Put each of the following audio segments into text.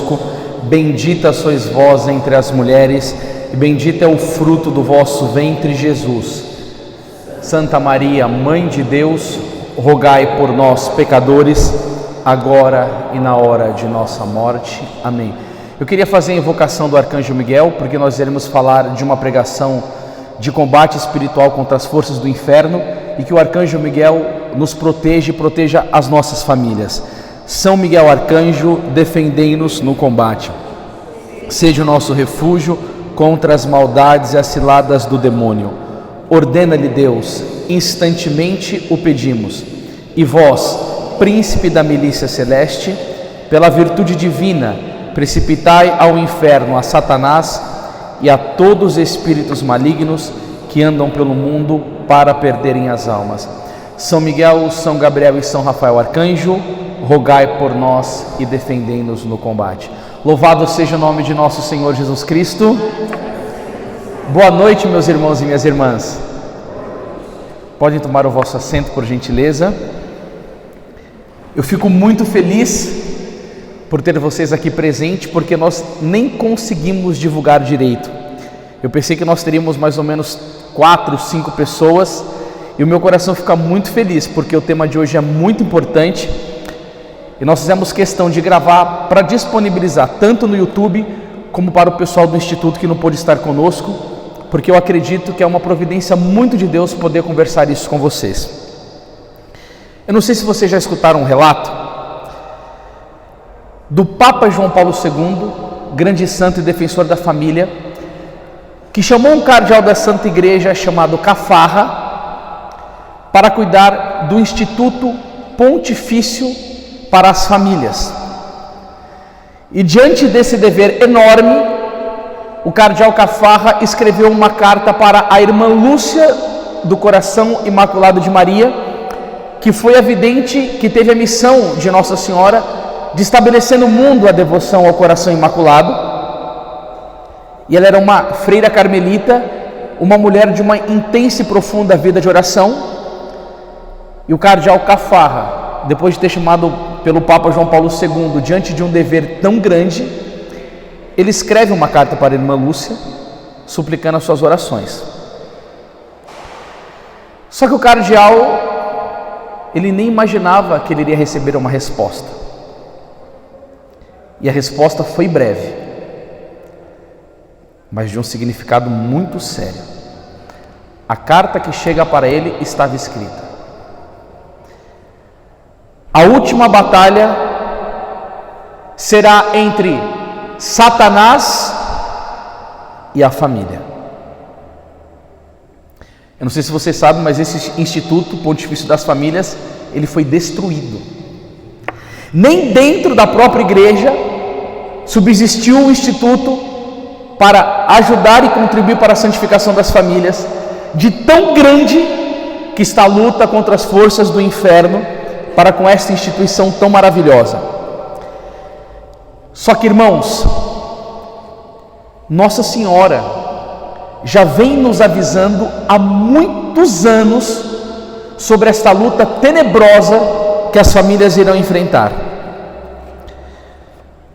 convosco. Bendita sois vós entre as mulheres, e bendito é o fruto do vosso ventre, Jesus. Santa Maria, Mãe de Deus, rogai por nós, pecadores, agora e na hora de nossa morte. Amém. Eu queria fazer a invocação do Arcanjo Miguel, porque nós iremos falar de uma pregação de combate espiritual contra as forças do inferno, e que o Arcanjo Miguel nos proteja e proteja as nossas famílias. São Miguel Arcanjo, defendei-nos no combate. Seja o nosso refúgio contra as maldades e as ciladas do demônio. Ordena-lhe Deus, instantemente o pedimos. E vós, príncipe da milícia celeste, pela virtude divina, precipitai ao inferno a Satanás e a todos os espíritos malignos que andam pelo mundo para perderem as almas. São Miguel, São Gabriel e São Rafael Arcanjo, rogai por nós e defendei-nos no combate. Louvado seja o nome de nosso Senhor Jesus Cristo. Boa noite, meus irmãos e minhas irmãs. Podem tomar o vosso assento, por gentileza. Eu fico muito feliz por ter vocês aqui presentes, porque nós nem conseguimos divulgar direito. Eu pensei que nós teríamos mais ou menos 4, 5 pessoas, e o meu coração fica muito feliz, porque o tema de hoje é muito importante, e nós fizemos questão de gravar para disponibilizar tanto no YouTube, como para o pessoal do Instituto que não pôde estar conosco, porque eu acredito que é uma providência muito de Deus poder conversar isso com vocês. Eu não sei se vocês já escutaram um relato do Papa João Paulo II, grande santo e defensor da família, que chamou um cardeal da Santa Igreja chamado Cafarra para cuidar do Instituto Pontifício para as Famílias. E diante desse dever enorme, o cardeal Cafarra escreveu uma carta para a irmã Lúcia do Coração Imaculado de Maria, que foi a vidente que teve a missão de Nossa Senhora de estabelecer no mundo a devoção ao Coração Imaculado. E ela era uma freira carmelita, uma mulher de uma intensa e profunda vida de oração. E o cardeal Cafarra, depois de ter chamado pelo Papa João Paulo II, diante de um dever tão grande, ele escreve uma carta para a irmã Lúcia, suplicando as suas orações. Só que o cardeal, ele nem imaginava que ele iria receber uma resposta. E a resposta foi breve, mas de um significado muito sério. A carta que chega para ele estava escrita: a última batalha será entre Satanás e a família. Eu não sei se vocês sabem, mas esse Instituto Pontifício das Famílias, ele foi destruído. Nem dentro da própria igreja subsistiu um instituto para ajudar e contribuir para a santificação das famílias, de tão grande que está a luta contra as forças do inferno para com esta instituição tão maravilhosa. Só que, irmãos, Nossa Senhora já vem nos avisando há muitos anos sobre esta luta tenebrosa que as famílias irão enfrentar.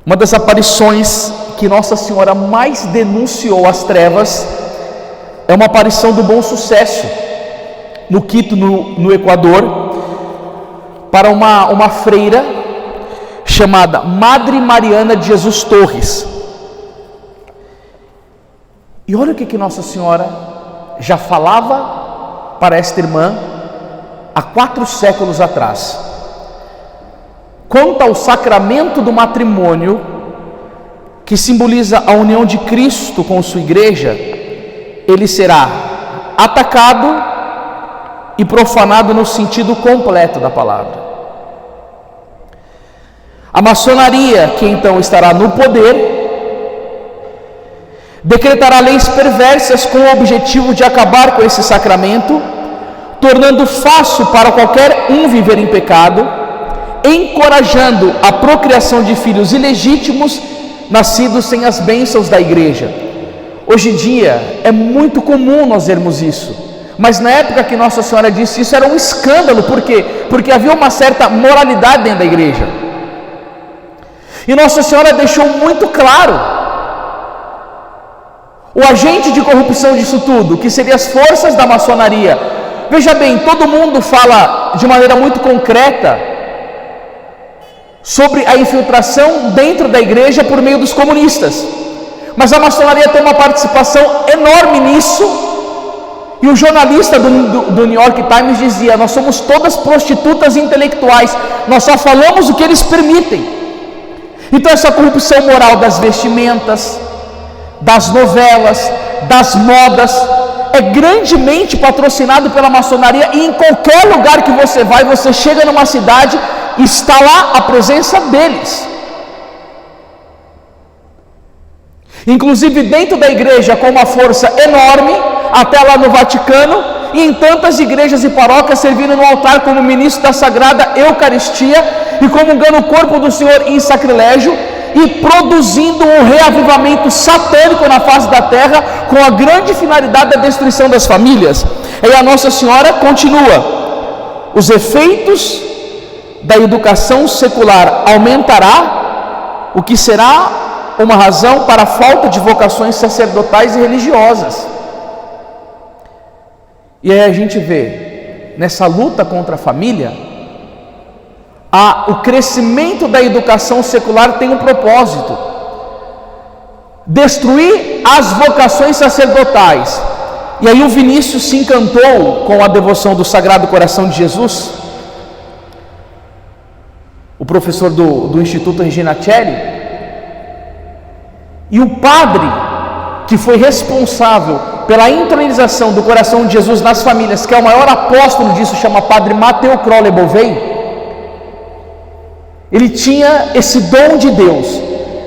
Uma das aparições que Nossa Senhora mais denunciou as trevas é uma aparição do Bom Sucesso, no Quito, no Equador, para uma freira chamada Madre Mariana de Jesus Torres. E olha o que Nossa Senhora já falava para esta irmã há 4 séculos atrás. Quanto ao sacramento do matrimônio, que simboliza a união de Cristo com sua igreja, ele será atacado e profanado no sentido completo da palavra. A maçonaria, que então estará no poder, decretará leis perversas com o objetivo de acabar com esse sacramento, tornando fácil para qualquer um viver em pecado, encorajando a procriação de filhos ilegítimos nascidos sem as bênçãos da igreja. Hoje em dia é muito comum nós vermos isso, mas na época que Nossa Senhora disse isso era um escândalo. Por quê? Porque havia uma certa moralidade dentro da igreja. E Nossa Senhora deixou muito claro o agente de corrupção disso tudo, que seriam as forças da maçonaria. Veja bem, todo mundo fala de maneira muito concreta sobre a infiltração dentro da igreja por meio dos comunistas, mas a maçonaria tem uma participação enorme nisso. E o jornalista do New York Times dizia: nós somos todas prostitutas intelectuais, nós só falamos o que eles permitem. Então essa corrupção moral das vestimentas, das novelas, das modas, é grandemente patrocinado pela maçonaria, e em qualquer lugar que você vai, você chega numa cidade, está lá a presença deles. Inclusive dentro da igreja, com uma força enorme, até lá no Vaticano, e em tantas igrejas e paróquias, servindo no altar como ministro da Sagrada Eucaristia e comungando o corpo do Senhor em sacrilégio, e produzindo um reavivamento satânico na face da terra, com a grande finalidade da destruição das famílias. E a Nossa Senhora continua: os efeitos da educação secular aumentará, o que será uma razão para a falta de vocações sacerdotais e religiosas. E aí a gente vê, nessa luta contra a família, o crescimento da educação secular tem um propósito: destruir as vocações sacerdotais. E aí o Vinícius se encantou com a devoção do Sagrado Coração de Jesus, o professor do Instituto Regina Coeli, e o padre que foi responsável pela intronização do coração de Jesus nas famílias, que é o maior apóstolo disso, chama Padre Matteo Crowley Bovei. Ele tinha esse dom de Deus,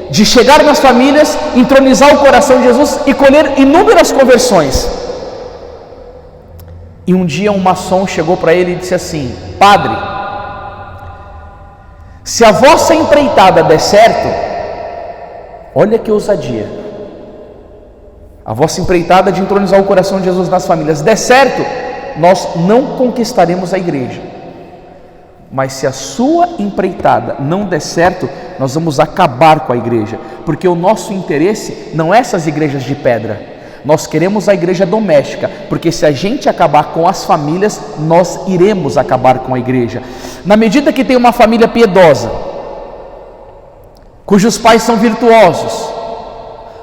de chegar nas famílias, entronizar o coração de Jesus e colher inúmeras conversões. E um dia um maçom chegou para ele e disse assim: padre, se a vossa empreitada der certo, olha que ousadia, a vossa empreitada de entronizar o coração de Jesus nas famílias der certo, nós não conquistaremos a igreja. Mas se a sua empreitada não der certo, nós vamos acabar com a igreja, porque o nosso interesse não é essas igrejas de pedra, nós queremos a igreja doméstica, porque se a gente acabar com as famílias, nós iremos acabar com a igreja. Na medida que tem uma família piedosa, cujos pais são virtuosos,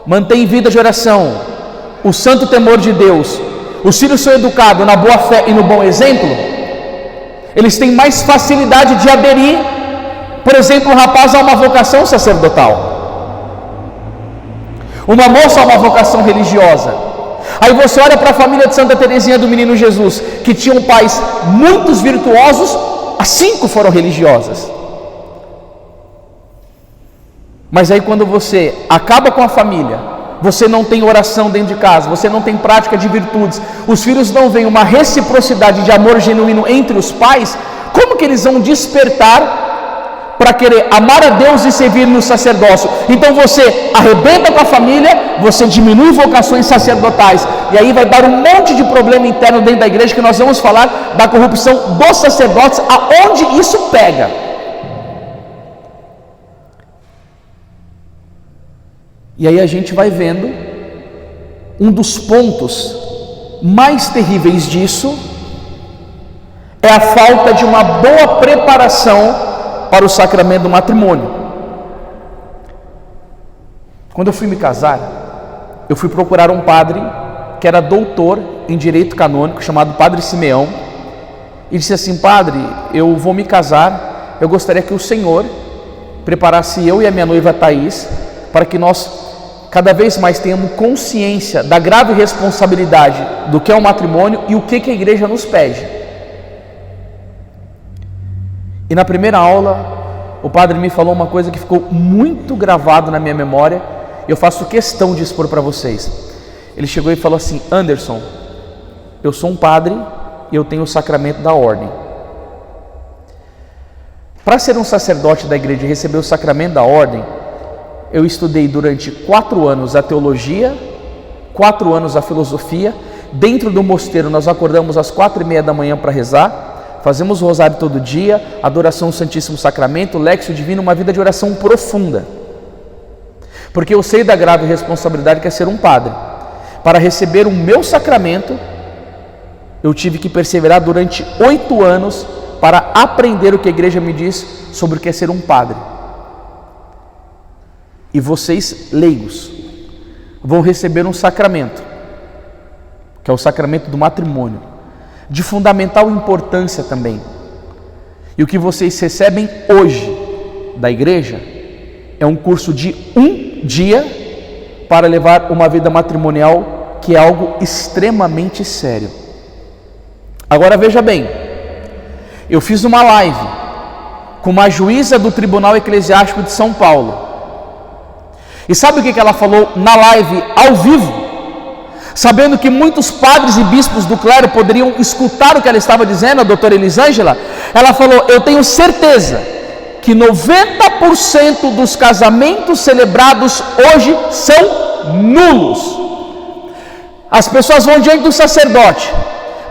mantêm vida de oração, o santo temor de Deus, os filhos são educados na boa fé e no bom exemplo, eles têm mais facilidade de aderir, por exemplo, um rapaz a uma vocação sacerdotal, uma moça a uma vocação religiosa. Aí você olha para a família de Santa Teresinha do Menino Jesus, que tinham pais muitos virtuosos, as 5 foram religiosas. Mas aí quando você acaba com a família, você não tem oração dentro de casa, você não tem prática de virtudes, os filhos não veem uma reciprocidade de amor genuíno entre os pais, como que eles vão despertar para querer amar a Deus e servir no sacerdócio? Então você arrebenta com a família, você diminui vocações sacerdotais, e aí vai dar um monte de problema interno dentro da igreja, que nós vamos falar da corrupção dos sacerdotes, aonde isso pega. E aí a gente vai vendo um dos pontos mais terríveis disso é a falta de uma boa preparação para o sacramento do matrimônio. Quando eu fui me casar, eu fui procurar um padre que era doutor em direito canônico, chamado Padre Simeão, e disse assim: padre, eu vou me casar, eu gostaria que o senhor preparasse eu e a minha noiva Thaís, para que nós cada vez mais tenhamos consciência da grave responsabilidade do que é o matrimônio e o que a igreja nos pede. E na primeira aula, o padre me falou uma coisa que ficou muito gravado na minha memória, e eu faço questão de expor para vocês. Ele chegou e falou assim: Anderson, eu sou um padre e eu tenho o sacramento da ordem. Para ser um sacerdote da igreja e receber o sacramento da ordem, eu estudei durante 4 anos a teologia, 4 anos a filosofia. Dentro do mosteiro nós acordamos às 4:30 da manhã para rezar, Fazemos o rosário todo dia, adoração ao Santíssimo Sacramento, Lexio Divino, uma vida de oração profunda. Porque eu sei da grave responsabilidade que é ser um padre. Para receber o meu sacramento, eu tive que perseverar durante 8 anos para aprender o que a igreja me diz sobre o que é ser um padre. E vocês, leigos, vão receber um sacramento, que é o sacramento do matrimônio, de fundamental importância também. E o que vocês recebem hoje da igreja é um curso de 1 dia para levar uma vida matrimonial, que é algo extremamente sério. Agora veja bem, eu fiz uma live com uma juíza do Tribunal Eclesiástico de São Paulo. E sabe o que ela falou na live ao vivo? Sabendo que muitos padres e bispos do clero poderiam escutar o que ela estava dizendo, a doutora Elisângela, ela falou: eu tenho certeza que 90% dos casamentos celebrados hoje são nulos. As pessoas vão diante do sacerdote: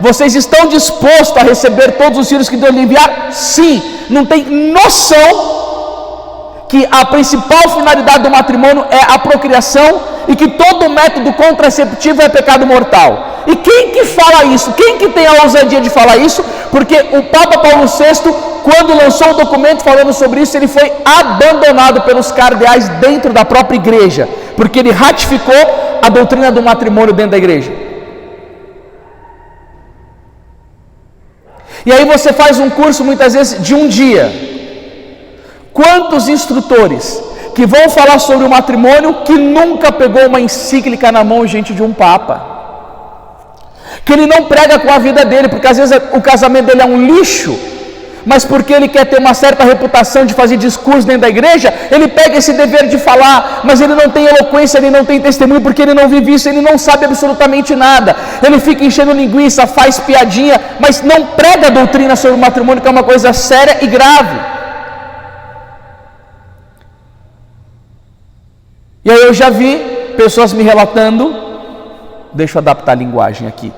vocês estão dispostos a receber todos os filhos que Deus lhe enviar? Sim. Não tem noção que a principal finalidade do matrimônio é a procriação e que todo método contraceptivo é pecado mortal. E quem que fala isso? Quem que tem a ousadia de falar isso? Porque o Papa Paulo VI, quando lançou o documento falando sobre isso, ele foi abandonado pelos cardeais dentro da própria igreja, porque ele ratificou a doutrina do matrimônio dentro da igreja. E aí você faz um curso muitas vezes de 1 dia. Quantos instrutores que vão falar sobre o matrimônio que nunca pegou uma encíclica na mão diante de um papa? Que ele não prega com a vida dele, porque às vezes o casamento dele é um lixo, mas porque ele quer ter uma certa reputação de fazer discurso dentro da igreja, ele pega esse dever de falar, mas ele não tem eloquência, ele não tem testemunho, porque ele não vive isso, ele não sabe absolutamente nada, ele fica enchendo linguiça, faz piadinha, mas não prega a doutrina sobre o matrimônio, que é uma coisa séria e grave. E aí eu já vi pessoas me relatando, deixa eu adaptar a linguagem aqui,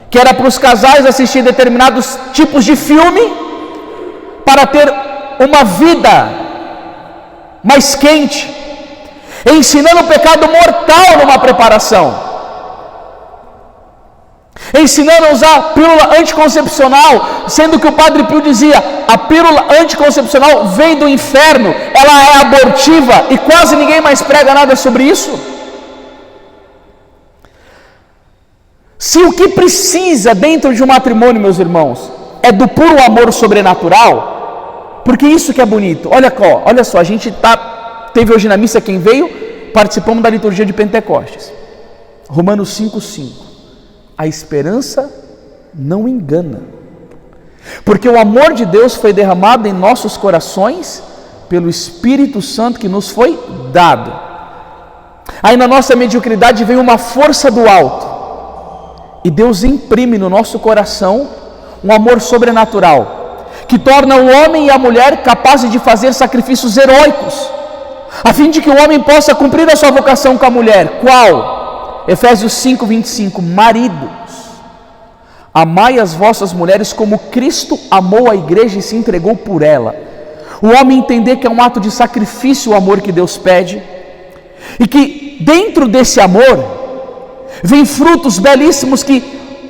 que era para os casais assistir determinados tipos de filme para ter uma vida mais quente, ensinando o pecado mortal numa preparação, ensinando a usar pílula anticoncepcional, sendo que o Padre Pio dizia: a pílula anticoncepcional vem do inferno, ela é abortiva, e quase ninguém mais prega nada sobre isso. Se o que precisa dentro de um matrimônio, meus irmãos, é do puro amor sobrenatural, porque isso que é bonito. Olha só, a gente teve hoje na missa, quem veio, participamos da liturgia de Pentecostes, Romanos 5,5. A esperança não engana, porque o amor de Deus foi derramado em nossos corações pelo Espírito Santo que nos foi dado. Aí na nossa mediocridade vem uma força do alto, e Deus imprime no nosso coração um amor sobrenatural, que torna o homem e a mulher capazes de fazer sacrifícios heróicos, a fim de que o homem possa cumprir a sua vocação com a mulher. Qual? Efésios 5:25, maridos, amai as vossas mulheres como Cristo amou a igreja e se entregou por ela. O homem entender que é um ato de sacrifício o amor que Deus pede, e que dentro desse amor vem frutos belíssimos que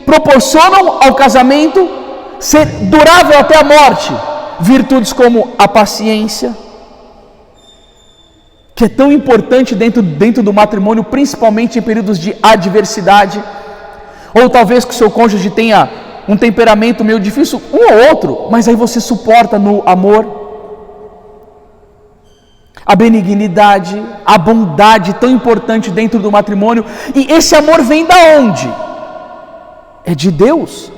proporcionam ao casamento ser durável até a morte, virtudes como a paciência, que é tão importante dentro do matrimônio, principalmente em períodos de adversidade, ou talvez que o seu cônjuge tenha um temperamento meio difícil, um ou outro, mas aí você suporta no amor. A benignidade, a bondade tão importante dentro do matrimônio, e esse amor vem da onde? É de Deus.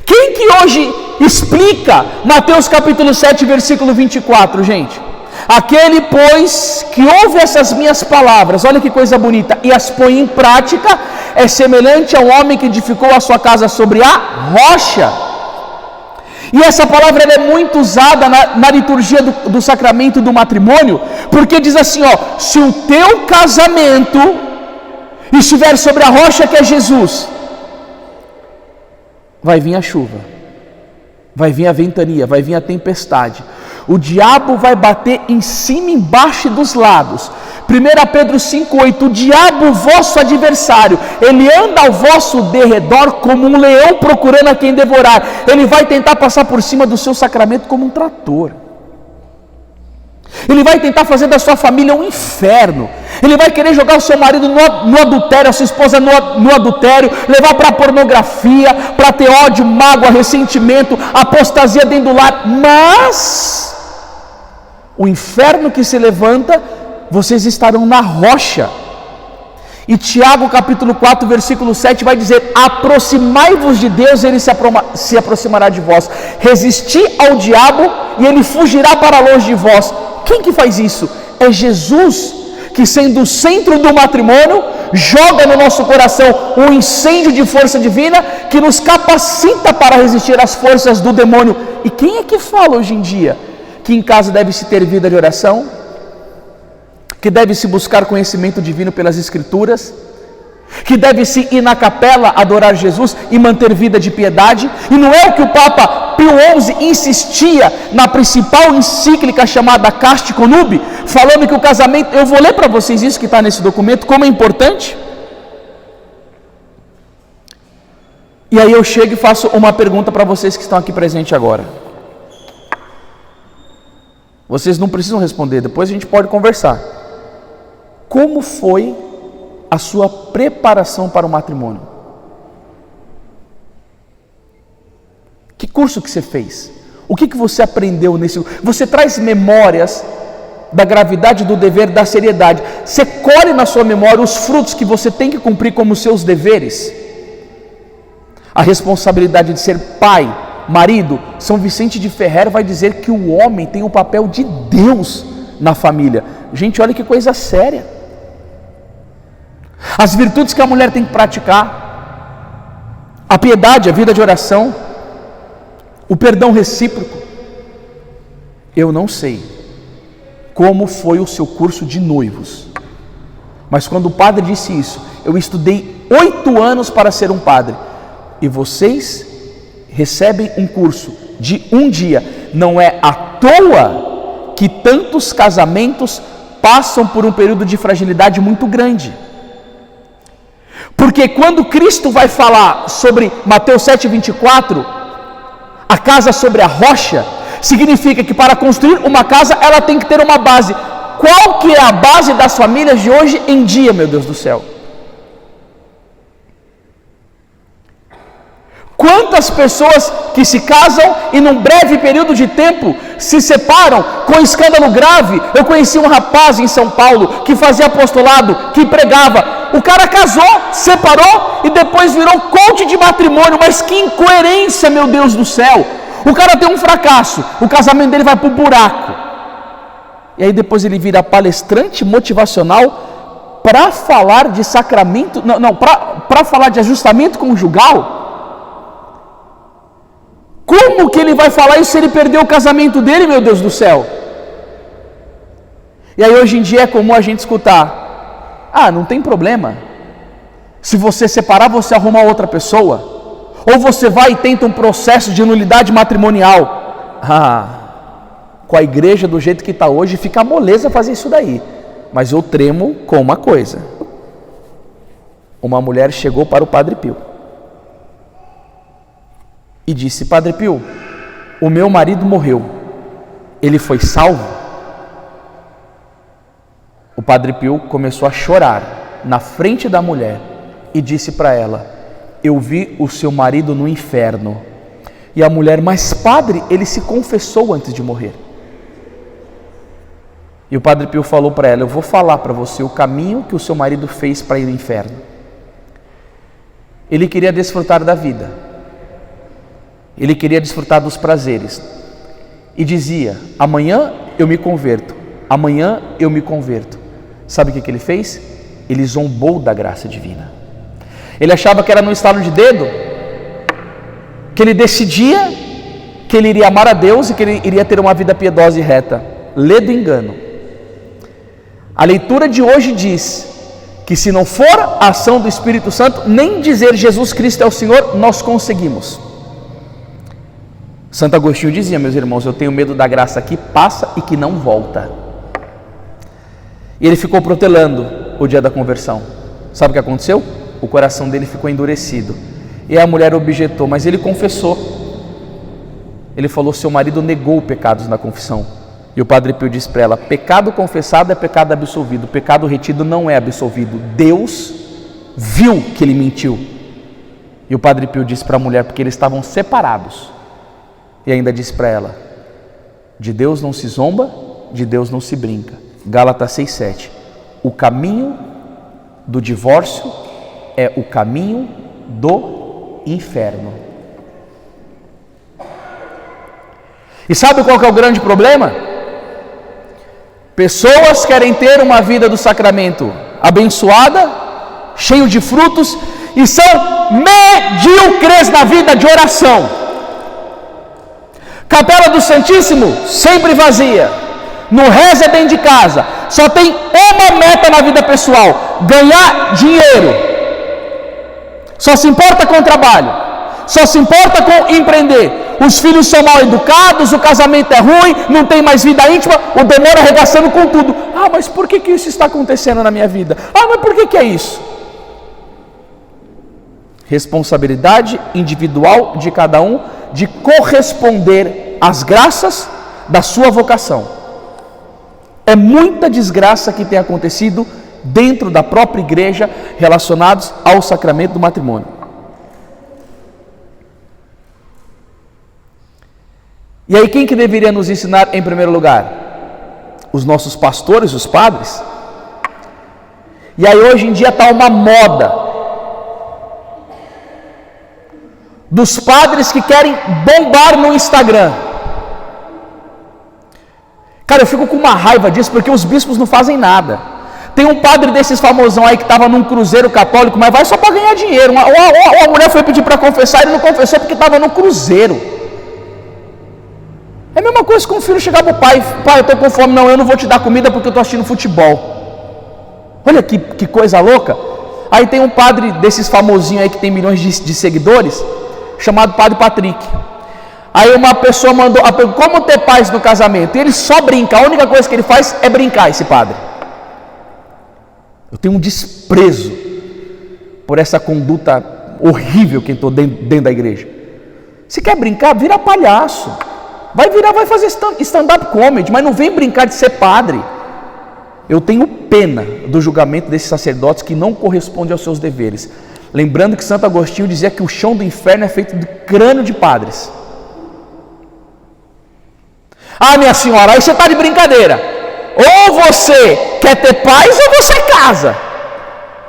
Quem que hoje explica Mateus capítulo 7, versículo 24, gente? Aquele, pois, que ouve essas minhas palavras, olha que coisa bonita, e as põe em prática, é semelhante ao homem que edificou a sua casa sobre a rocha. E essa palavra ela é muito usada na liturgia do sacramento do matrimônio, porque diz assim, se o teu casamento estiver sobre a rocha que é Jesus, vai vir a chuva, vai vir a ventania, vai vir a tempestade. O diabo vai bater em cima, embaixo e dos lados. 1 Pedro 5,8: o diabo, vosso adversário, ele anda ao vosso derredor como um leão procurando a quem devorar. Ele vai tentar passar por cima do seu sacramento como um trator. Ele vai tentar fazer da sua família um inferno. Ele vai querer jogar o seu marido no adultério, a sua esposa no adultério, levar para a pornografia, para ter ódio, mágoa, ressentimento, apostasia dentro do lar. Mas o inferno que se levanta, vocês estarão na rocha. E Tiago capítulo 4 versículo 7 vai dizer: aproximai-vos de Deus, ele se aproximará de vós. Resisti ao diabo e ele fugirá para longe de vós. Quem que faz isso? É Jesus, que sendo o centro do matrimônio, joga no nosso coração um incêndio de força divina que nos capacita para resistir às forças do demônio. E quem é que fala hoje em dia que em casa deve-se ter vida de oração, que deve-se buscar conhecimento divino pelas Escrituras, que deve-se ir na capela adorar Jesus e manter vida de piedade? E não é o que o Papa Pio XI insistia na principal encíclica chamada Casti Connubii, falando que o casamento, eu vou ler para vocês isso que está nesse documento, como é importante. E aí eu chego e faço uma pergunta para vocês que estão aqui presentes agora. Vocês não precisam responder, depois a gente pode conversar. Como foi a sua preparação para o matrimônio? Que curso que você fez? O que você aprendeu nesse? Você traz memórias da gravidade do dever, da seriedade. Você colhe na sua memória os frutos que você tem que cumprir como seus deveres. A responsabilidade de ser pai, marido. São Vicente de Ferrer vai dizer que o homem tem o papel de Deus na família. Gente, olha que coisa séria. As virtudes que a mulher tem que praticar, a piedade, a vida de oração, o perdão recíproco. Eu não sei como foi o seu curso de noivos, mas quando o padre disse isso, eu estudei 8 anos para ser um padre, e vocês recebem um curso de um dia. Não é à toa que tantos casamentos passam por um período de fragilidade muito grande. Porque quando Cristo vai falar sobre Mateus 7,24, a casa sobre a rocha, significa que para construir uma casa, ela tem que ter uma base. Qual que é a base das famílias de hoje em dia, meu Deus do céu? Quantas pessoas que se casam e num breve período de tempo se separam com escândalo grave? Eu conheci um rapaz em São Paulo que fazia apostolado, que pregava. O cara casou, separou e depois virou coach de matrimônio. Mas que incoerência, meu Deus do céu! O cara tem um fracasso, o casamento dele vai pro buraco. E aí depois ele vira palestrante motivacional para falar de sacramento, para falar de ajustamento conjugal. Como que ele vai falar isso se ele perdeu o casamento dele, meu Deus do céu? E aí hoje em dia é comum a gente escutar: ah, não tem problema, se você separar você arruma outra pessoa, ou você vai e tenta um processo de nulidade matrimonial. Com a igreja do jeito que está hoje fica moleza fazer isso daí. Mas eu tremo com uma coisa. Uma mulher chegou para o Padre Pio e disse: Padre Pio, o meu marido morreu, ele foi salvo? O Padre Pio começou a chorar na frente da mulher e disse para ela: eu vi o seu marido no inferno. E a mulher: mas padre, ele se confessou antes de morrer. E o Padre Pio falou para ela: eu vou falar para você o caminho que o seu marido fez para ir ao inferno. Ele queria desfrutar da vida, ele queria desfrutar dos prazeres, e dizia: amanhã eu me converto, amanhã eu me converto. Sabe o que ele fez? Ele zombou da graça divina. Ele achava que era no estalo de dedo, que ele decidia que ele iria amar a Deus e que ele iria ter uma vida piedosa e reta. Lê do engano. A leitura de hoje diz que se não for a ação do Espírito Santo, nem dizer Jesus Cristo é o Senhor, nós conseguimos. Santo Agostinho dizia, meus irmãos, eu tenho medo da graça que passa e que não volta. E ele ficou protelando o dia da conversão. Sabe o que aconteceu? O coração dele ficou endurecido. E a mulher objetou, mas ele confessou. Ele falou, seu marido negou pecados na confissão. E o Padre Pio disse para ela, pecado confessado é pecado absolvido, pecado retido não é absolvido. Deus viu que ele mentiu. E o Padre Pio disse para a mulher, porque eles estavam separados. E ainda disse para ela, de Deus não se zomba, de Deus não se brinca. Gálatas 6,7. O caminho do divórcio é o caminho do inferno. E sabe qual que é o grande problema? Pessoas querem ter uma vida do sacramento abençoada, cheio de frutos, e são medíocres na vida de oração. Capela do Santíssimo sempre vazia, não reza dentro de casa, só tem uma meta na vida pessoal: ganhar dinheiro. Só se importa com o trabalho, só se importa com empreender. Os filhos são mal educados, o casamento é ruim, não tem mais vida íntima, o demônio arregaçando com tudo. Ah, mas por que isso está acontecendo na minha vida? Ah, mas por que é isso? Responsabilidade individual de cada um de corresponder às graças da sua vocação. É muita desgraça que tem acontecido dentro da própria igreja relacionados ao sacramento do matrimônio. E aí quem que deveria nos ensinar em primeiro lugar? Os nossos pastores, os padres. E aí hoje em dia está uma moda dos padres que querem bombar no Instagram. Cara, eu fico com uma raiva disso, porque os bispos não fazem nada. Tem um padre desses famosão aí que estava num cruzeiro católico, mas vai só para ganhar dinheiro. A mulher foi pedir para confessar, ele não confessou porque estava no cruzeiro. É a mesma coisa que um filho chegar para o pai, pai, eu estou com fome, não, eu não vou te dar comida porque eu estou assistindo futebol. Olha que coisa louca. Aí tem um padre desses famosinhos aí que tem milhões de seguidores, chamado Padre Patrick. Aí uma pessoa mandou a pergunta, como ter paz no casamento? E ele só brinca, a única coisa que ele faz é brincar, esse padre. Eu tenho um desprezo por essa conduta horrível que entrou dentro da igreja. Se quer brincar, vira palhaço. Vai fazer stand-up comedy, mas não vem brincar de ser padre. Eu tenho pena do julgamento desses sacerdotes que não correspondem aos seus deveres. Lembrando que Santo Agostinho dizia que o chão do inferno é feito de crânio de padres. Ah, minha senhora, aí você está de brincadeira. Ou você quer ter paz ou você casa.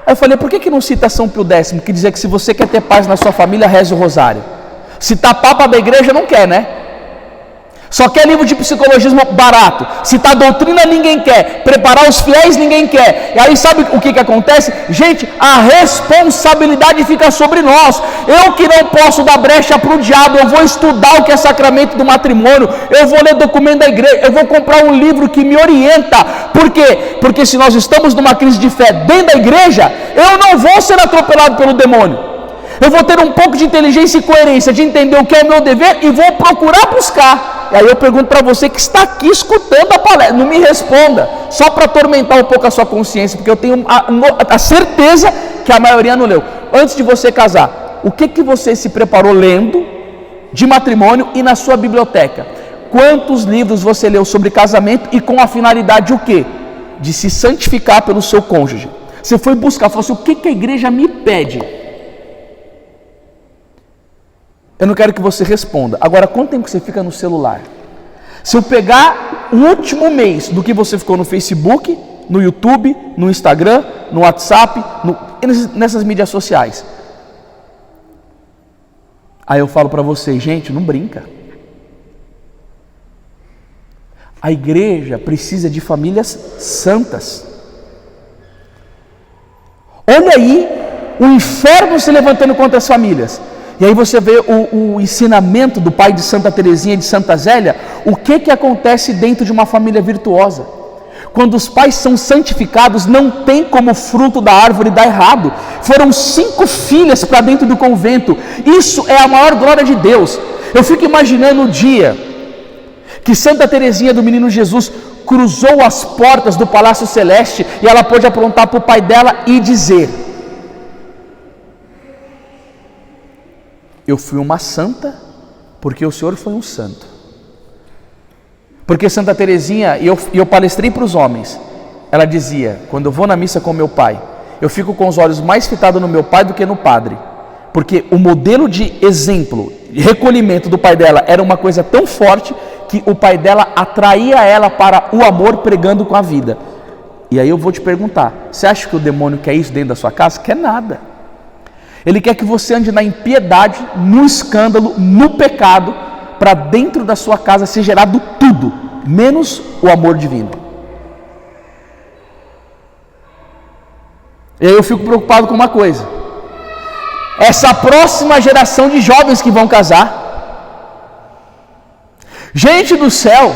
Aí eu falei, por que não cita São Pio X, que dizia que se você quer ter paz na sua família, reze o rosário? Citar papa da igreja não quer, né? Só quer livro de psicologismo barato. Citar doutrina ninguém quer. Preparar os fiéis ninguém quer. E aí sabe o que acontece? Gente, a responsabilidade fica sobre nós. Eu que não posso dar brecha para o diabo, eu vou estudar o que é sacramento do matrimônio, eu vou ler documento da igreja, eu vou comprar um livro que me orienta. Por quê? Porque se nós estamos numa crise de fé dentro da igreja, eu não vou ser atropelado pelo demônio. Eu vou ter um pouco de inteligência e coerência de entender o que é o meu dever e vou procurar buscar. E aí eu pergunto para você que está aqui escutando a palestra, não me responda, só para atormentar um pouco a sua consciência, porque eu tenho a certeza que a maioria não leu. Antes de você casar, o que você se preparou lendo de matrimônio e na sua biblioteca? Quantos livros você leu sobre casamento e com a finalidade o quê? De se santificar pelo seu cônjuge. Você foi buscar, falou assim, o que a igreja me pede? Eu não quero que você responda. Agora, quanto tempo você fica no celular? Se eu pegar o último mês do que você ficou no Facebook, no YouTube, no Instagram, no WhatsApp, nessas mídias sociais. Aí eu falo para vocês, gente, não brinca. A igreja precisa de famílias santas. Olha aí o inferno se levantando contra as famílias. E aí você vê o ensinamento do pai de Santa Teresinha e de Santa Zélia, o que acontece dentro de uma família virtuosa. Quando os pais são santificados, não tem como fruto da árvore dar errado. Foram 5 filhas para dentro do convento. Isso é a maior glória de Deus. Eu fico imaginando o dia que Santa Teresinha do Menino Jesus cruzou as portas do Palácio Celeste e ela pôde aprontar para o pai dela e dizer: eu fui uma santa porque o Senhor foi um santo. Porque Santa Teresinha, e eu palestrei para os homens, ela dizia: quando eu vou na missa com meu pai, eu fico com os olhos mais fitados no meu pai do que no padre, porque o modelo de exemplo, de recolhimento do pai dela era uma coisa tão forte que o pai dela atraía ela para o amor pregando com a vida. E aí eu vou te perguntar, você acha que o demônio quer isso dentro da sua casa? Quer nada. Ele quer que você ande na impiedade, no escândalo, no pecado, para dentro da sua casa ser gerado tudo, menos o amor divino. E aí eu fico preocupado com uma coisa: essa próxima geração de jovens que vão casar, gente do céu,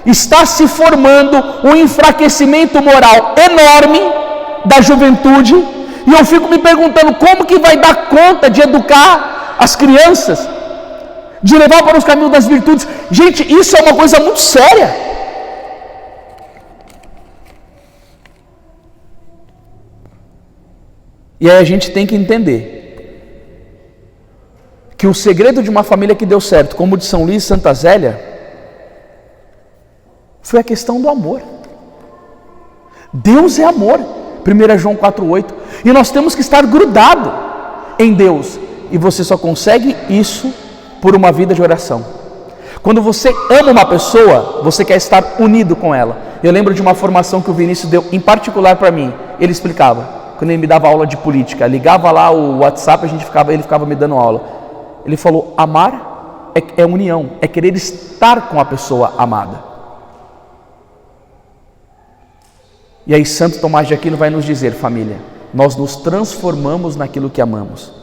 está se formando um enfraquecimento moral enorme da juventude, e eu fico me perguntando como que vai dar conta de educar as crianças, de levar para os caminhos das virtudes. Gente, isso é uma coisa muito séria. E aí a gente tem que entender que o segredo de uma família que deu certo, como o de São Luís e Santa Zélia, foi a questão do amor. Deus é amor, 1 João 4,8, e nós temos que estar grudado em Deus, e você só consegue isso por uma vida de oração. Quando você ama uma pessoa, você quer estar unido com ela. Eu lembro de uma formação que o Vinícius deu, em particular para mim. Ele explicava, quando ele me dava aula de política, ligava lá o WhatsApp, ele ficava me dando aula. Ele falou: amar é união, é querer estar com a pessoa amada. E aí Santo Tomás de Aquino vai nos dizer: família, nós nos transformamos naquilo que amamos.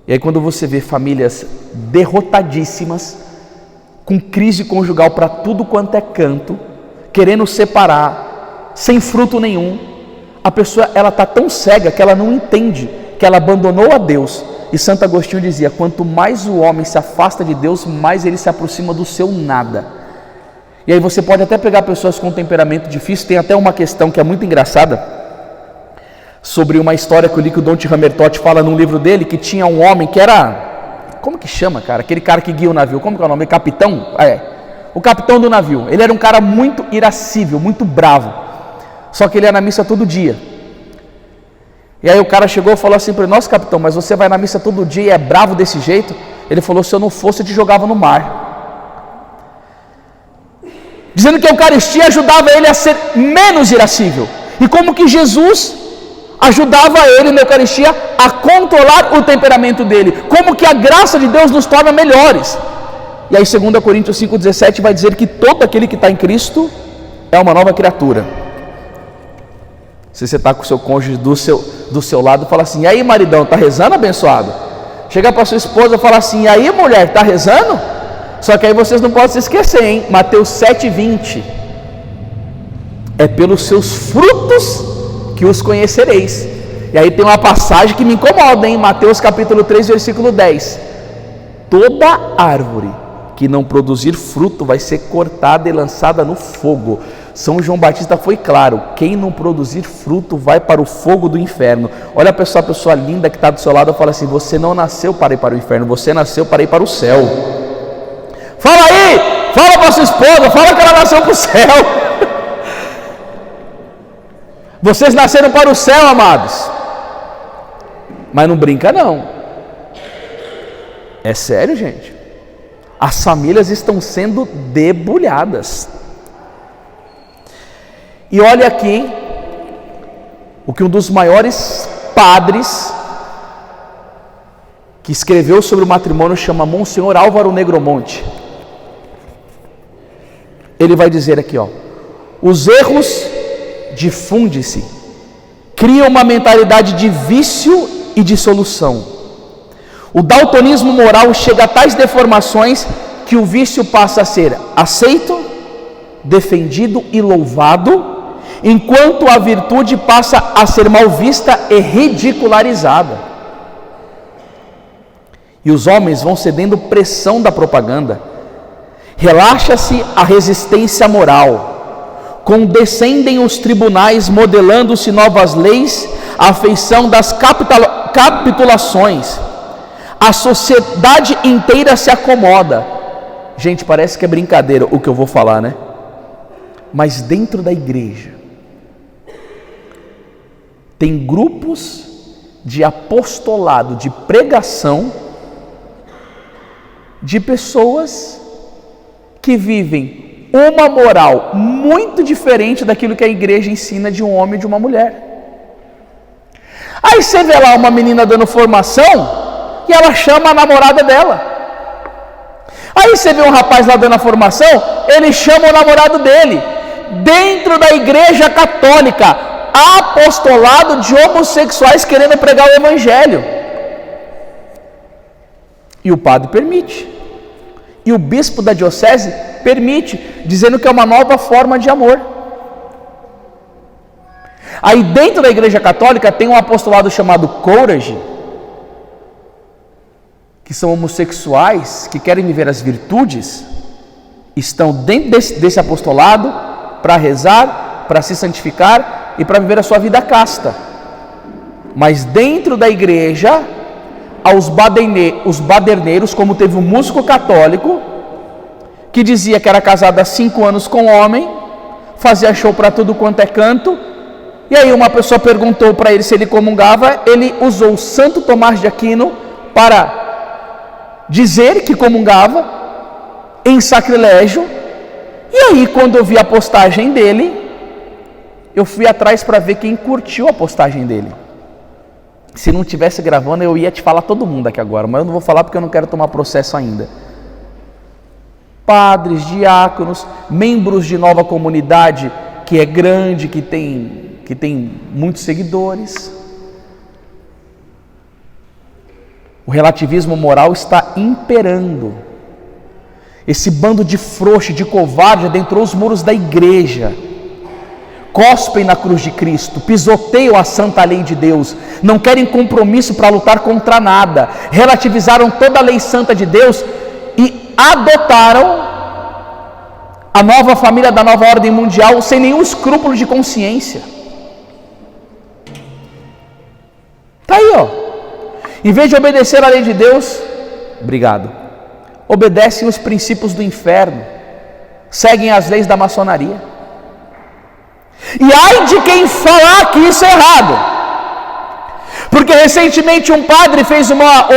E aí quando você vê famílias derrotadíssimas, com crise conjugal para tudo quanto é canto, querendo separar, sem fruto nenhum, a pessoa ela está tão cega que ela não entende que ela abandonou a Deus. E Santo Agostinho dizia: quanto mais o homem se afasta de Deus, mais ele se aproxima do seu nada. E aí você pode até pegar pessoas com temperamento difícil. Tem até uma questão que é muito engraçada, sobre uma história que eu li que o Dom Tihamertot fala num livro dele, que tinha um homem que era, como que chama, cara? Aquele cara que guia o navio, como que é o nome? Capitão? O capitão do navio. Ele era um cara muito irascível, muito bravo, só que ele ia na missa todo dia. E aí o cara chegou e falou assim para ele: nossa, capitão, mas você vai na missa todo dia e é bravo desse jeito? Ele falou: se eu não fosse, eu te jogava no mar. Dizendo que a Eucaristia ajudava ele a ser menos irascível. E como que Jesus ajudava ele na Eucaristia a controlar o temperamento dele. Como que a graça de Deus nos torna melhores. E aí 2 Coríntios 5,17 vai dizer que todo aquele que está em Cristo é uma nova criatura. Se você está com o seu cônjuge do seu lado, fala assim: e aí, maridão, está rezando, abençoado? Chega para sua esposa e fala assim: e aí, mulher, está rezando? Só que aí vocês não podem se esquecer, hein? Mateus 7,20. É pelos seus frutos que os conhecereis. E aí tem uma passagem que me incomoda, hein? Mateus capítulo 3, versículo 10. Toda árvore que não produzir fruto vai ser cortada e lançada no fogo. São João Batista foi claro: quem não produzir fruto vai para o fogo do inferno. Olha a pessoa linda que está do seu lado e fala assim: você não nasceu para ir para o inferno, você nasceu para ir para o céu. Fala aí, fala para sua esposa, fala que ela nasceu para o céu. Vocês nasceram para o céu, amados. Mas não brinca não. É sério, gente. As famílias estão sendo debulhadas. E olha aqui o que um dos maiores padres que escreveu sobre o matrimônio chama Monsenhor Álvaro Negromonte. Ele vai dizer aqui, ó: os erros difundem-se, criam uma mentalidade de vício e dissolução. O daltonismo moral chega a tais deformações que o vício passa a ser aceito, defendido e louvado, enquanto a virtude passa a ser mal vista e ridicularizada. e os homens vão cedendo pressão da propaganda. Relaxa-se a resistência moral, condescendem os tribunais, modelando-se novas leis à feição das capitulações. A sociedade inteira se acomoda. Gente, parece que é brincadeira o que eu vou falar, né? Mas dentro da igreja tem grupos de apostolado, de pregação, de pessoas que vivem uma moral muito diferente daquilo que a igreja ensina de um homem e de uma mulher. Aí você vê lá uma menina dando formação e ela chama a namorada dela. Aí você vê um rapaz lá dando a formação, ele chama o namorado dele. Dentro da igreja católica, há apostolado de homossexuais querendo pregar o evangelho. E o padre permite. E o bispo da diocese permite, dizendo que é uma nova forma de amor. Aí dentro da igreja católica tem um apostolado chamado Courage, que são homossexuais, que querem viver as virtudes, estão dentro desse apostolado para rezar, para se santificar e para viver a sua vida casta. Mas dentro da igreja, os baderneiros, como teve um músico católico, que dizia que era casado há 5 anos com homem, fazia show para tudo quanto é canto, e aí uma pessoa perguntou para ele se ele comungava, ele usou o Santo Tomás de Aquino para dizer que comungava em sacrilégio. E aí quando eu vi a postagem dele, eu fui atrás para ver quem curtiu a postagem dele. Se não tivesse gravando, eu ia te falar todo mundo aqui agora, mas eu não vou falar porque eu não quero tomar processo ainda. Padres, diáconos, membros de nova comunidade que é grande, que tem muitos seguidores. O relativismo moral está imperando. Esse bando de frouxo, de covarde adentrou os muros da igreja. Cospem na cruz de Cristo, pisoteiam a santa lei de Deus, não querem compromisso para lutar contra nada, relativizaram toda a lei santa de Deus e adotaram a nova família da nova ordem mundial sem nenhum escrúpulo de consciência. Está aí, ó. Em vez de obedecer à lei de Deus, obedecem os princípios do inferno, seguem as leis da maçonaria. E ai de quem falar que isso é errado, porque recentemente um padre fez uma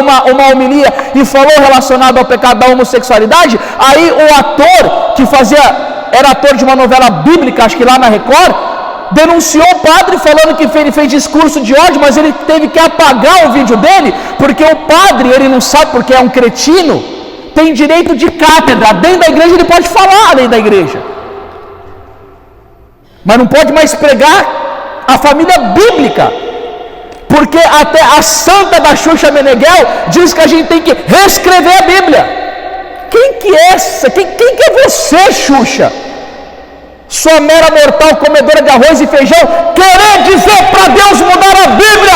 homilia e falou relacionado ao pecado da homossexualidade. Aí o ator que era ator de uma novela bíblica, acho que lá na Record, denunciou o padre falando que ele fez discurso de ódio, mas ele teve que apagar o vídeo dele, porque o padre, ele não sabe, porque é um cretino, tem direito de cátedra, dentro da igreja ele pode falar dentro da igreja, mas não pode mais pregar a família bíblica, porque até a santa da Xuxa Meneghel diz que a gente tem que reescrever a Bíblia. Quem que é essa? Quem que é você, Xuxa? Sua mera mortal comedora de arroz e feijão, querer dizer para Deus mudar a Bíblia?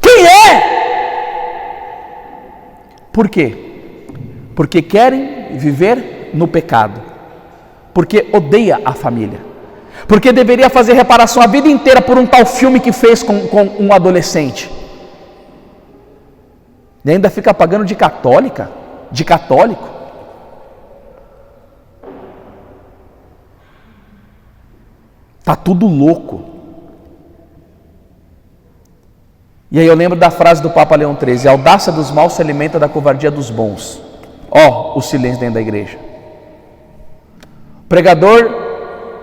Quem é? Por quê? Porque querem viver no pecado, porque odeia a família, porque deveria fazer reparação a vida inteira por um tal filme que fez com um adolescente, e ainda fica pagando de católica, de católico. Está tudo louco. E aí eu lembro da frase do Papa Leão XIII: a audácia dos maus se alimenta da covardia dos bons. Ó, o silêncio dentro da igreja. Pregador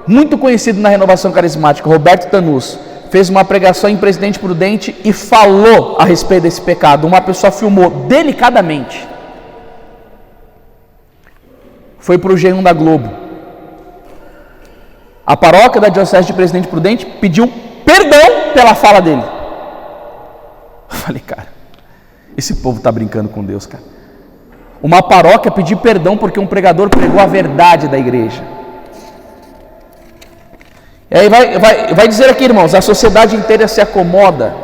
muito conhecido na renovação carismática, Roberto Tanus, fez uma pregação em Presidente Prudente e falou a respeito desse pecado. Uma pessoa filmou delicadamente. Foi para o G1 da Globo. A paróquia da Diocese de Presidente Prudente pediu perdão pela fala dele. Eu falei, cara, esse povo está brincando com Deus, cara. Uma paróquia pedir perdão porque um pregador pregou a verdade da igreja. E aí vai dizer aqui, irmãos, a sociedade inteira se acomoda.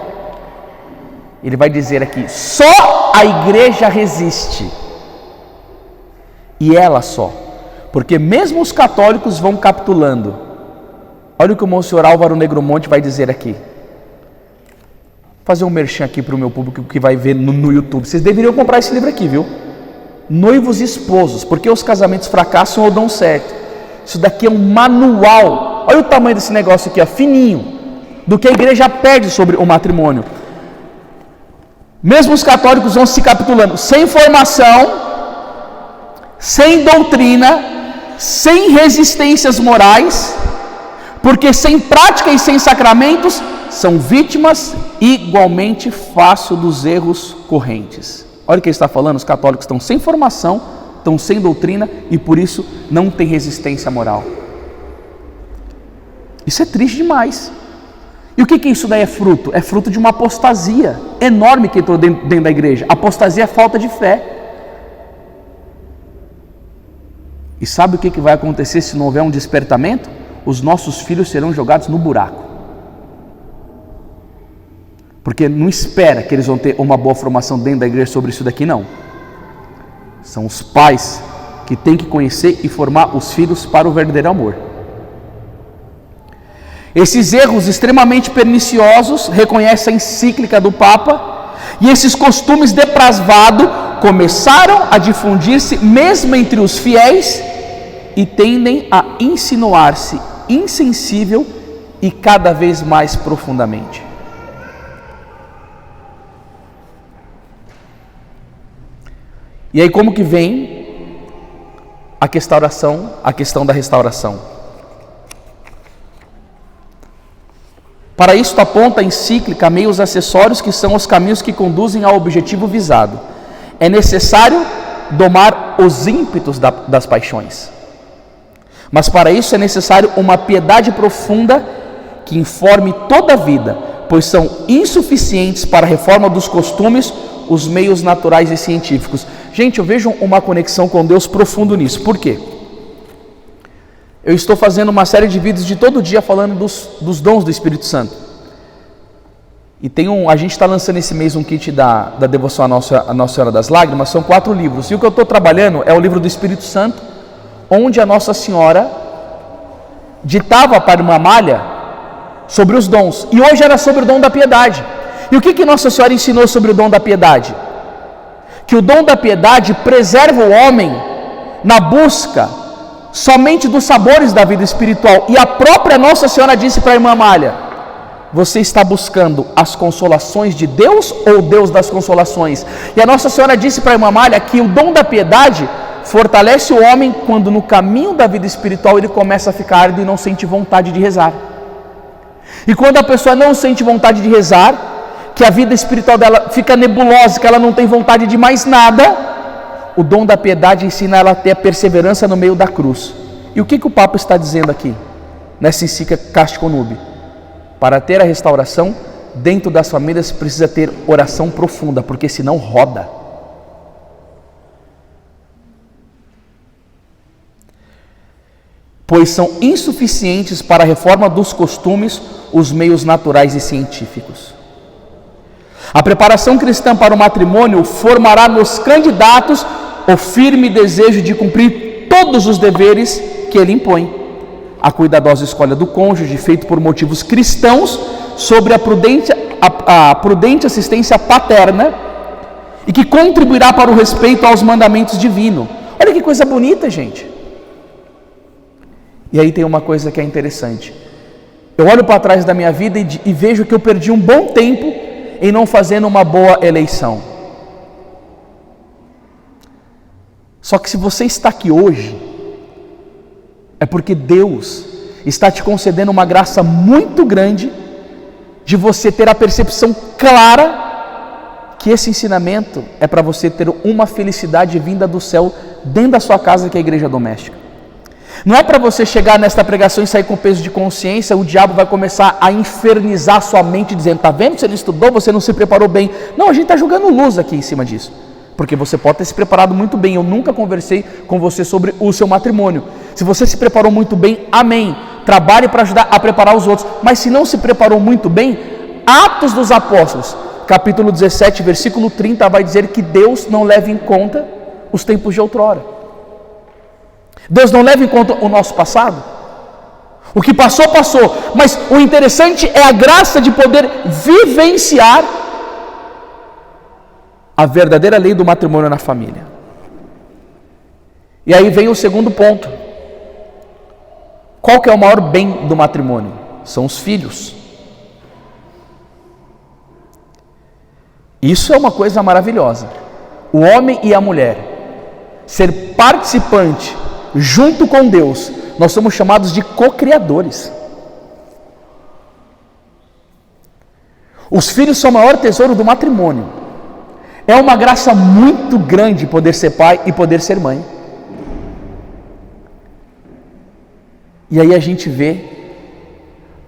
Ele vai dizer aqui: só a igreja resiste. E ela só. Porque mesmo os católicos vão capitulando. Olha o que o Monsenhor Álvaro Negromonte vai dizer aqui. Vou fazer um merchan aqui para o meu público que vai ver no YouTube. Vocês deveriam comprar esse livro aqui, viu? Noivos e esposos, porque os casamentos fracassam ou dão certo. Isso daqui é um manual. Olha o tamanho desse negócio aqui, ó, fininho, do que a igreja pede sobre o matrimônio. Mesmo os católicos vão se capitulando, sem formação, sem doutrina, sem resistências morais, porque sem prática e sem sacramentos são vítimas igualmente fácil dos erros correntes. Olha o que ele está falando: os católicos estão sem formação, estão sem doutrina e por isso não tem resistência moral. Isso é triste demais. E o que isso daí é fruto? É fruto de uma apostasia enorme que entrou dentro da igreja. Apostasia é falta de fé. E sabe o que vai acontecer se não houver um despertamento? Os nossos filhos serão jogados no buraco. Porque não espera que eles vão ter uma boa formação dentro da igreja sobre isso daqui, não. São os pais que têm que conhecer e formar os filhos para o verdadeiro amor. Esses erros extremamente perniciosos, reconhece a encíclica do Papa, e esses costumes depravados começaram a difundir-se mesmo entre os fiéis e tendem a insinuar-se insensível e cada vez mais profundamente. E aí como que vem a questão da restauração? Para isso aponta a encíclica meios acessórios que são os caminhos que conduzem ao objetivo visado. É necessário domar os ímpetos das paixões. Mas para isso é necessário uma piedade profunda que informe toda a vida, pois são insuficientes para a reforma dos costumes os meios naturais e científicos. Gente, eu vejo uma conexão com Deus profundo nisso. Por quê? Eu estou fazendo uma série de vídeos de todo dia falando dos dons do Espírito Santo. E a gente está lançando esse mês um kit da devoção à Nossa Senhora das Lágrimas. São 4 livros. E o que eu estou trabalhando é o livro do Espírito Santo, onde a Nossa Senhora ditava para uma Amália sobre os dons. E hoje era sobre o dom da piedade. E o que Nossa Senhora ensinou sobre o dom da piedade? Que o dom da piedade preserva o homem na busca somente dos sabores da vida espiritual. E a própria Nossa Senhora disse para a irmã Amália: você está buscando as consolações de Deus ou Deus das consolações? E a Nossa Senhora disse para a irmã Amália que o dom da piedade fortalece o homem quando no caminho da vida espiritual ele começa a ficar árduo e não sente vontade de rezar. E quando a pessoa não sente vontade de rezar, que a vida espiritual dela fica nebulosa, que ela não tem vontade de mais nada, o dom da piedade ensina ela a ter a perseverança no meio da cruz. E o que o Papa está dizendo aqui, nessa encíclica Casti Connubii? Para ter a restauração, dentro das famílias precisa ter oração profunda, porque senão roda. Pois são insuficientes para a reforma dos costumes os meios naturais e científicos. A preparação cristã para o matrimônio formará nos candidatos o firme desejo de cumprir todos os deveres que ele impõe. A cuidadosa escolha do cônjuge, feito por motivos cristãos, sobre a prudente assistência paterna e que contribuirá para o respeito aos mandamentos divinos. Olha que coisa bonita, gente. E aí tem uma coisa que é interessante. Eu olho para trás da minha vida e vejo que eu perdi um bom tempo em não fazendo uma boa eleição. Só que se você está aqui hoje, é porque Deus está te concedendo uma graça muito grande de você ter a percepção clara que esse ensinamento é para você ter uma felicidade vinda do céu dentro da sua casa, que é a igreja doméstica. Não é para você chegar nesta pregação e sair com peso de consciência, o diabo vai começar a infernizar sua mente dizendo: está vendo, você não estudou, você não se preparou bem. Não, a gente está jogando luz aqui em cima disso, porque você pode ter se preparado muito bem. Eu nunca conversei com você sobre o seu matrimônio. Se você se preparou muito bem, amém, trabalhe para ajudar a preparar os outros. Mas se não se preparou muito bem, Atos dos Apóstolos, capítulo 17, versículo 30, vai dizer que Deus não leva em conta os tempos de outrora. Deus não leva em conta o nosso passado. O que passou, passou. Mas o interessante é a graça de poder vivenciar a verdadeira lei do matrimônio na família. E aí vem o segundo ponto. Qual que é o maior bem do matrimônio? São os filhos. Isso é uma coisa maravilhosa. O homem e a mulher ser participante junto com Deus, nós somos chamados de co-criadores. Os filhos são o maior tesouro do matrimônio. É uma graça muito grande poder ser pai e poder ser mãe. E aí a gente vê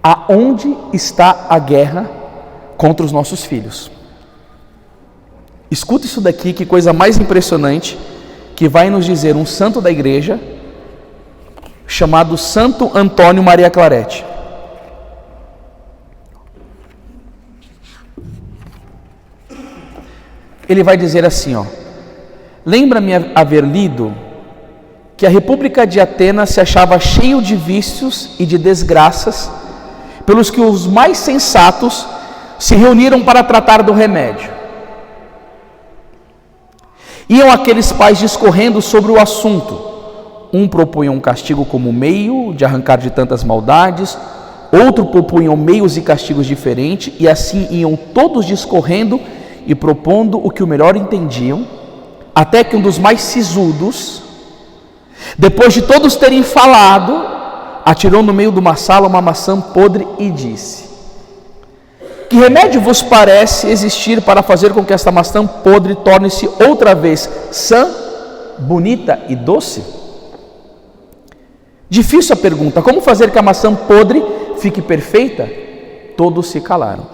aonde está a guerra contra os nossos filhos. Escuta isso daqui, que coisa mais impressionante, que vai nos dizer um santo da igreja, chamado Santo Antônio Maria Claret. Ele vai dizer assim, lembra-me haver lido que a República de Atenas se achava cheio de vícios e de desgraças, pelos que os mais sensatos se reuniram para tratar do remédio. Iam aqueles pais discorrendo sobre o assunto. Um propunha um castigo como meio de arrancar de tantas maldades, outro propunha meios e castigos diferentes, e assim iam todos discorrendo e propondo o que o melhor entendiam, até que um dos mais sisudos, depois de todos terem falado, atirou no meio de uma sala uma maçã podre e disse: que remédio vos parece existir para fazer com que esta maçã podre torne-se outra vez sã, bonita e doce? Difícil a pergunta, como fazer que a maçã podre fique perfeita? Todos se calaram.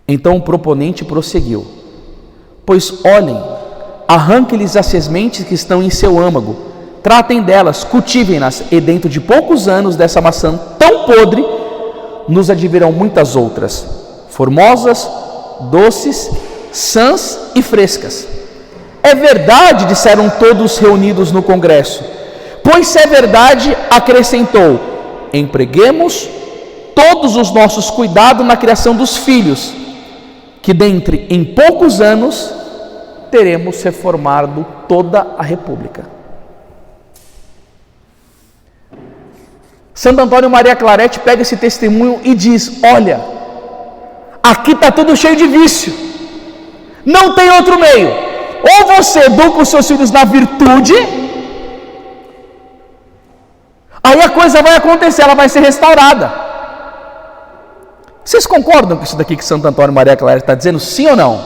Então o proponente prosseguiu: pois olhem, arranquem-lhes as sementes que estão em seu âmago, tratem delas, cultivem-nas, e dentro de poucos anos dessa maçã tão podre, nos advirão muitas outras, formosas, doces, sãs e frescas. É verdade, disseram todos reunidos no congresso. Pois se é verdade, acrescentou, empreguemos todos os nossos cuidados na criação dos filhos, que dentre em poucos anos teremos reformado toda a República. Santo Antônio Maria Claret pega esse testemunho e diz: olha, aqui está tudo cheio de vício, não tem outro meio. Ou você educa os seus filhos na virtude, aí a coisa vai acontecer, ela vai ser restaurada. Vocês concordam com isso daqui que Santo Antônio Maria Claret está dizendo, sim ou não?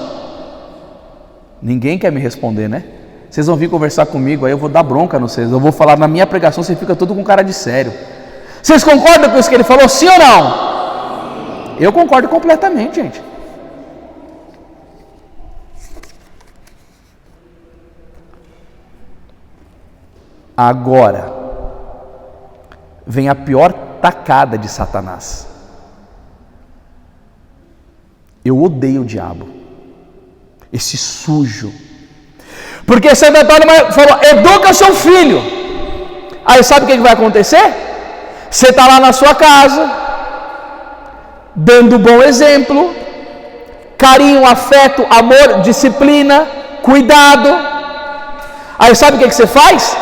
Ninguém quer me responder, né? Vocês vão vir conversar comigo, aí eu vou dar bronca, não sei, eu vou falar na minha pregação, você fica tudo com cara de sério. Vocês concordam com isso que ele falou, sim ou não? Eu concordo completamente, gente. Agora vem a pior tacada de Satanás. Eu odeio o diabo, esse sujo. Porque Santo Antônio falou, educa seu filho. Aí sabe o que vai acontecer? Você está lá na sua casa, dando bom exemplo, carinho, afeto, amor, disciplina, cuidado. Aí sabe o que você faz?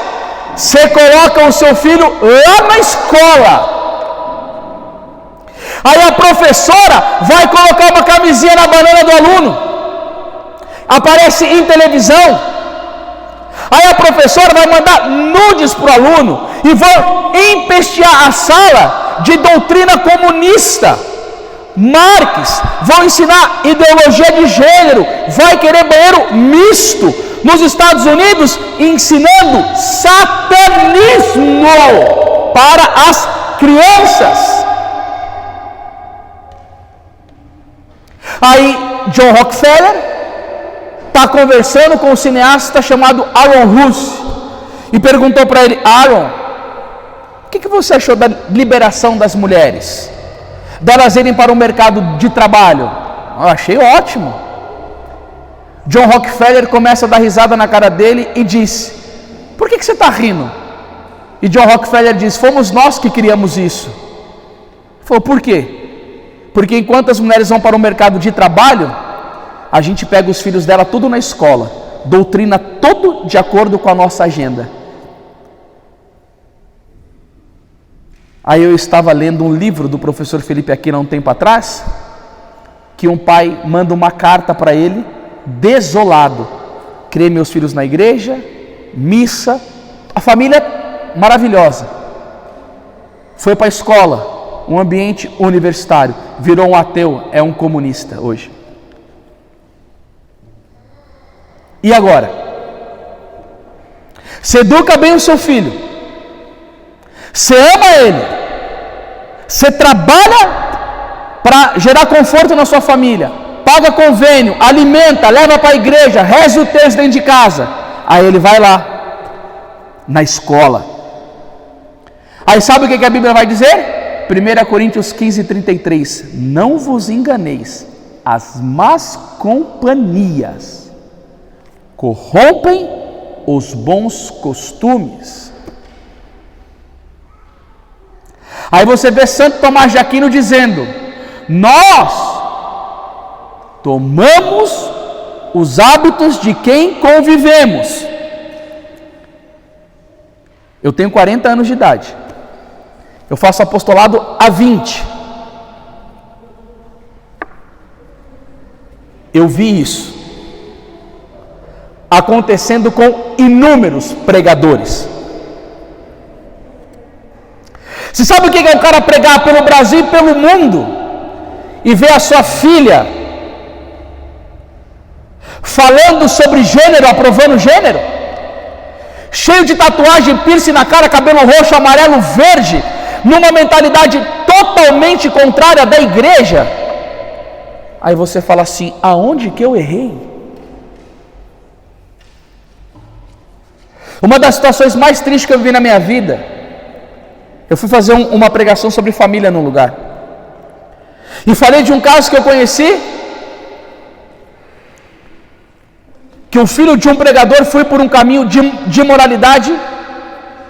Você coloca o seu filho lá na escola. Aí a professora vai colocar uma camisinha na banana do aluno. Aparece em televisão. Aí a professora vai mandar nudes para o aluno e vão empestear a sala de doutrina comunista. Marx, vão ensinar ideologia de gênero, vai querer banheiro misto. Nos Estados Unidos, ensinando satanismo para as crianças. Aí John Rockefeller está conversando com um cineasta chamado Aaron Russ e perguntou para ele: Aaron, o que você achou da liberação das mulheres? Delas irem para o mercado de trabalho? Eu achei ótimo. John Rockefeller começa a dar risada na cara dele e disse: por que você está rindo? E John Rockefeller diz: fomos nós que criamos isso. Ele falou: por quê? Porque enquanto as mulheres vão para o mercado de trabalho, a gente pega os filhos dela tudo na escola, doutrina todo de acordo com a nossa agenda. Aí eu estava lendo um livro do professor Felipe Aquino há um tempo atrás, que um pai manda uma carta para ele, desolado: criei meus filhos na igreja, missa, a família maravilhosa, foi para a escola, um ambiente universitário, virou um ateu, é um comunista hoje. E agora? Você educa bem o seu filho, você ama ele, você trabalha para gerar conforto na sua família, paga convênio, alimenta, leva para a igreja, reza o texto dentro de casa. Aí ele vai lá, na escola. Aí sabe o que a Bíblia vai dizer? 1 Coríntios 15:33. Não vos enganeis, as más companhias corrompem os bons costumes. Aí você vê Santo Tomás de Aquino dizendo: nós tomamos os hábitos de quem convivemos. Eu tenho 40 anos de idade, eu faço apostolado há 20. Eu vi isso acontecendo com inúmeros pregadores. Você sabe o que é o cara pregar pelo Brasil e pelo mundo e ver a sua filha falando sobre gênero, aprovando gênero, cheio de tatuagem, piercing na cara, cabelo roxo, amarelo, verde, numa mentalidade totalmente contrária da igreja? Aí você fala assim: aonde que eu errei? Uma das situações mais tristes que eu vi na minha vida, eu fui fazer uma pregação sobre família num lugar, e falei de um caso que eu conheci, que o filho de um pregador foi por um caminho de imoralidade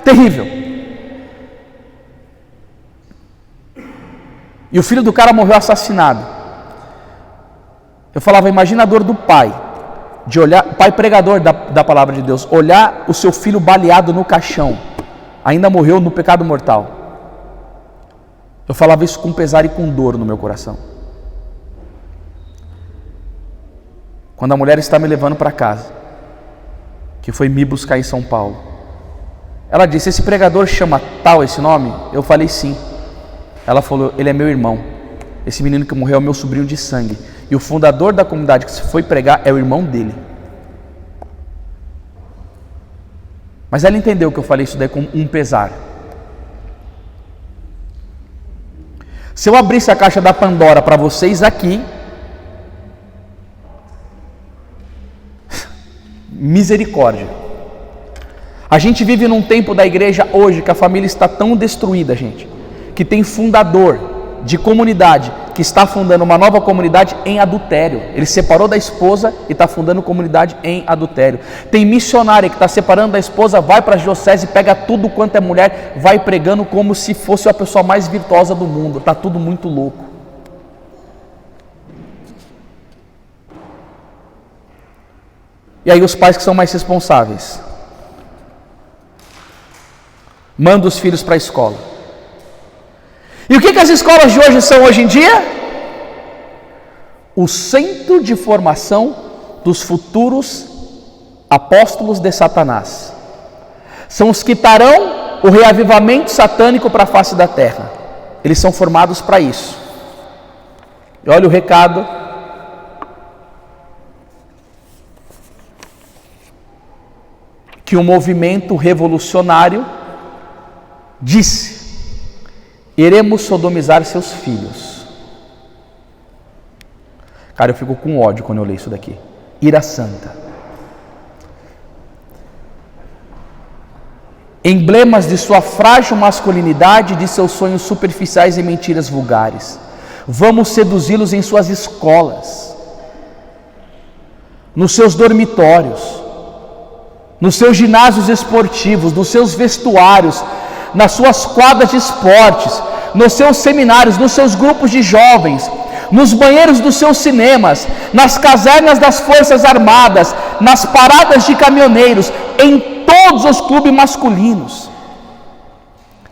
terrível, e o filho do cara morreu assassinado. Eu falava: imagina a dor do pai, de olhar, pai pregador da palavra de Deus, olhar o seu filho baleado no caixão, ainda morreu no pecado mortal. Eu falava isso com pesar e com dor no meu coração. Quando a mulher está me levando para casa, que foi me buscar em São Paulo, ela disse: esse pregador chama tal esse nome? Eu falei: sim. Ela falou: ele é meu irmão, esse menino que morreu é meu sobrinho de sangue, e o fundador da comunidade que se foi pregar é o irmão dele. Mas ela entendeu que eu falei isso daí com um pesar. Se eu abrisse a caixa da Pandora para vocês aqui, misericórdia. A gente vive num tempo da igreja hoje que a família está tão destruída, gente, que tem fundador de comunidade que está fundando uma nova comunidade em adultério. Ele separou da esposa e está fundando comunidade em adultério. Tem missionária que está separando da esposa, vai para a diocese, pega tudo quanto é mulher, vai pregando como se fosse a pessoa mais virtuosa do mundo. Está tudo muito louco. E aí os pais que são mais responsáveis mandam os filhos para a escola. E o que as escolas de hoje são hoje em dia? O centro de formação dos futuros apóstolos de Satanás. São os que trarão o reavivamento satânico para a face da terra. Eles são formados para isso. E olha o recado que o movimento revolucionário disse: iremos sodomizar seus filhos. Cara, eu fico com ódio quando eu leio isso daqui. Ira santa. Emblemas de sua frágil masculinidade, de seus sonhos superficiais e mentiras vulgares. Vamos seduzi-los em suas escolas, nos seus dormitórios, nos seus ginásios esportivos, nos seus vestuários, nas suas quadras de esportes, nos seus seminários, nos seus grupos de jovens, nos banheiros dos seus cinemas, nas casernas das Forças Armadas, nas paradas de caminhoneiros, em todos os clubes masculinos,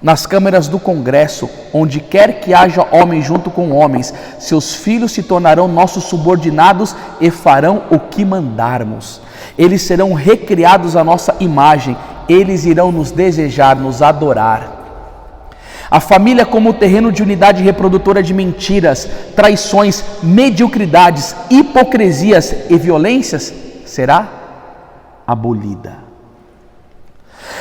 nas câmeras do Congresso, onde quer que haja homens junto com homens, seus filhos se tornarão nossos subordinados e farão o que mandarmos. Eles serão recriados à nossa imagem, eles irão nos desejar, nos adorar. A família como terreno de unidade reprodutora de mentiras, traições, mediocridades, hipocrisias e violências será abolida.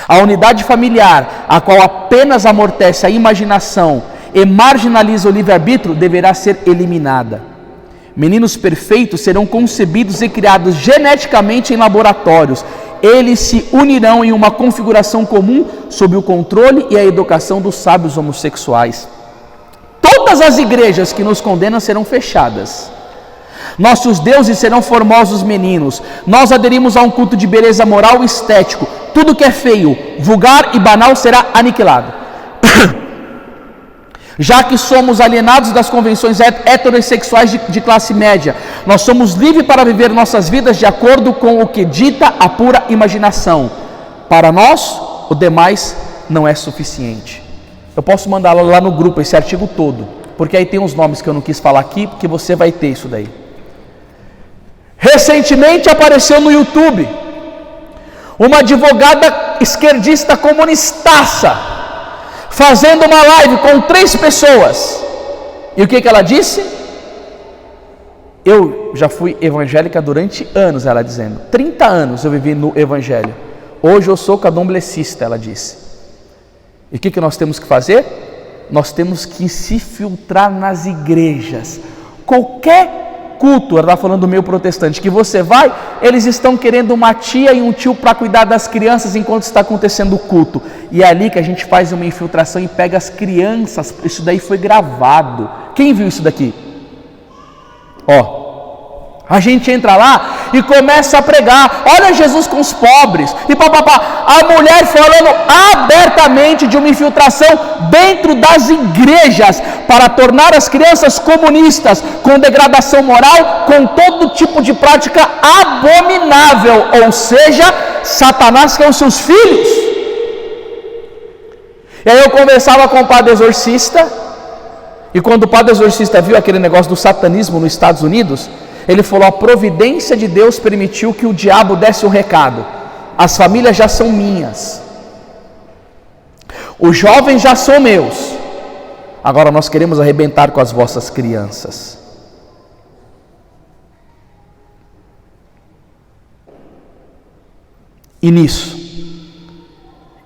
A unidade familiar, a qual apenas amortece a imaginação e marginaliza o livre-arbítrio, deverá ser eliminada. Meninos perfeitos serão concebidos e criados geneticamente em laboratórios. Eles se unirão em uma configuração comum sob o controle e a educação dos sábios homossexuais. Todas as igrejas que nos condenam serão fechadas. Nossos deuses serão formosos meninos. Nós aderimos a um culto de beleza moral e estético. Tudo que é feio, vulgar e banal será aniquilado. Já que somos alienados das convenções heterossexuais de classe média, nós somos livres para viver nossas vidas de acordo com o que dita a pura imaginação. Para nós, o demais não é suficiente. Eu posso mandar lá no grupo esse artigo todo, porque aí tem uns nomes que eu não quis falar aqui, porque você vai ter isso daí. Recentemente apareceu no YouTube uma advogada esquerdista comunistaça fazendo uma live com 3 pessoas. E o que ela disse? Eu já fui evangélica durante anos, ela dizendo. 30 anos eu vivi no evangelho. Hoje eu sou candomblessista, ela disse. E o que nós temos que fazer? Nós temos que se filtrar nas igrejas. Qualquer culto, ela está falando do meio protestante, que você vai, eles estão querendo uma tia e um tio para cuidar das crianças enquanto está acontecendo o culto. E é ali que a gente faz uma infiltração e pega as crianças. Isso daí foi gravado. Quem viu isso daqui? A gente entra lá e começa a pregar, olha Jesus com os pobres, e papapá, a mulher falando abertamente de uma infiltração dentro das igrejas, para tornar as crianças comunistas, com degradação moral, com todo tipo de prática abominável, ou seja, Satanás quer os seus filhos. E aí eu conversava com o padre exorcista, e quando o padre exorcista viu aquele negócio do satanismo nos Estados Unidos, ele falou: a providência de Deus permitiu que o diabo desse um recado. As famílias já são minhas, os jovens já são meus, agora nós queremos arrebentar com as vossas crianças. E nisso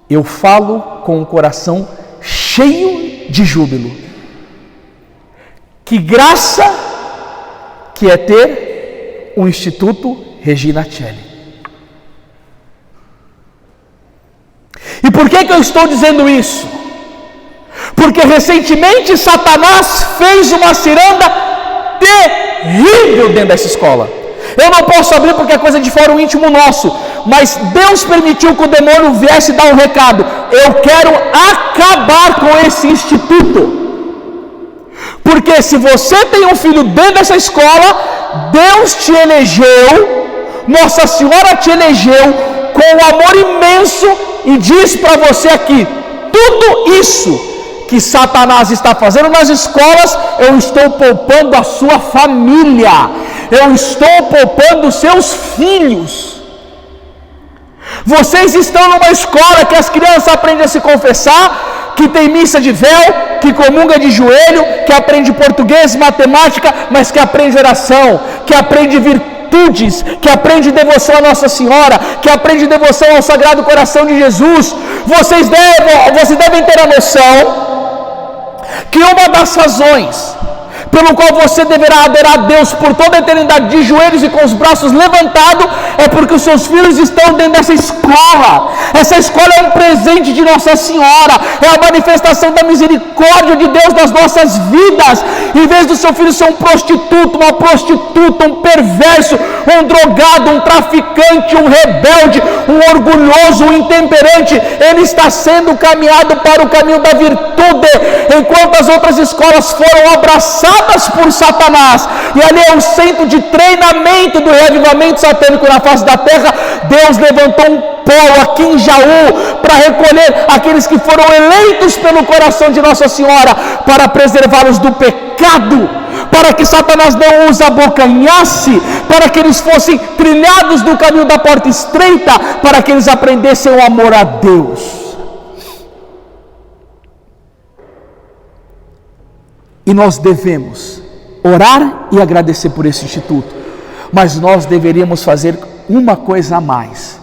eu falo com o coração cheio de júbilo. Que graça que é ter o Instituto Regina Coeli. E por que eu estou dizendo isso? Porque recentemente Satanás fez uma ciranda terrível dentro dessa escola. Eu não posso abrir porque é coisa de fora, o íntimo nosso, mas Deus permitiu que o demônio viesse dar um recado: eu quero acabar com esse instituto. Porque se você tem um filho dentro dessa escola, Deus te elegeu, Nossa Senhora te elegeu com um amor imenso, e diz para você aqui: tudo isso que Satanás está fazendo nas escolas, eu estou poupando a sua família, eu estou poupando os seus filhos. Vocês estão numa escola que as crianças aprendem a se confessar, que tem missa de véu, que comunga de joelho, que aprende português, matemática, mas que aprende oração, que aprende virtudes, que aprende devoção a Nossa Senhora, que aprende devoção ao Sagrado Coração de Jesus. Vocês devem ter a noção que uma das razões pelo qual você deverá adorar a Deus por toda a eternidade, de joelhos e com os braços levantados, é porque os seus filhos estão dentro dessa escola. Essa escola é um presente de Nossa Senhora, é a manifestação da misericórdia de Deus nas nossas vidas. Em vez do seu filho ser um prostituto, uma prostituta, um perverso, um drogado, um traficante, um rebelde, um orgulhoso, um intemperante, ele está sendo caminhado para o caminho da virtude, enquanto as outras escolas foram abraçadas por Satanás, e ali é o centro de treinamento do reavivamento satânico na face da terra. Deus levantou um polo aqui em Jaú para recolher aqueles que foram eleitos pelo coração de Nossa Senhora, para preservá-los do pecado, para que Satanás não os abocanhasse, para que eles fossem trilhados no caminho da porta estreita, para que eles aprendessem o amor a Deus. E nós devemos orar e agradecer por esse instituto, mas nós deveríamos fazer uma coisa a mais.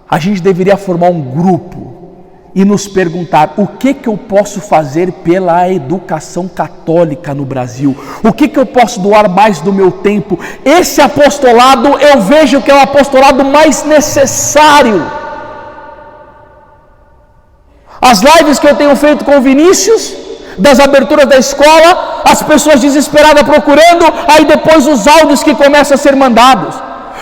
A gente deveria formar um grupo e nos perguntar: o que eu posso fazer pela educação católica no Brasil? O que eu posso doar mais do meu tempo? Esse apostolado eu vejo que é o apostolado mais necessário. As lives que eu tenho feito com o Vinícius, das aberturas da escola, as pessoas desesperadas procurando, aí depois os áudios que começam a ser mandados,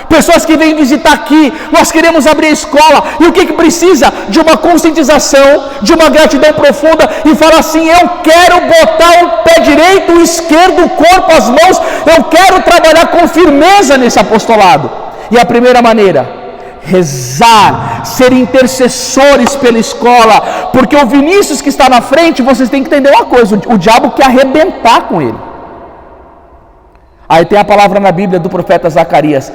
pessoas que vêm visitar aqui. Nós queremos abrir a escola, e o que precisa? De uma conscientização, de uma gratidão profunda, e falar assim: eu quero botar o pé direito, o esquerdo, o corpo, as mãos, eu quero trabalhar com firmeza nesse apostolado. E a primeira maneira: rezar, ser intercessores pela escola, porque o Vinícius que está na frente, vocês têm que entender uma coisa: o diabo quer arrebentar com ele. Aí tem a palavra na Bíblia do profeta Zacarias: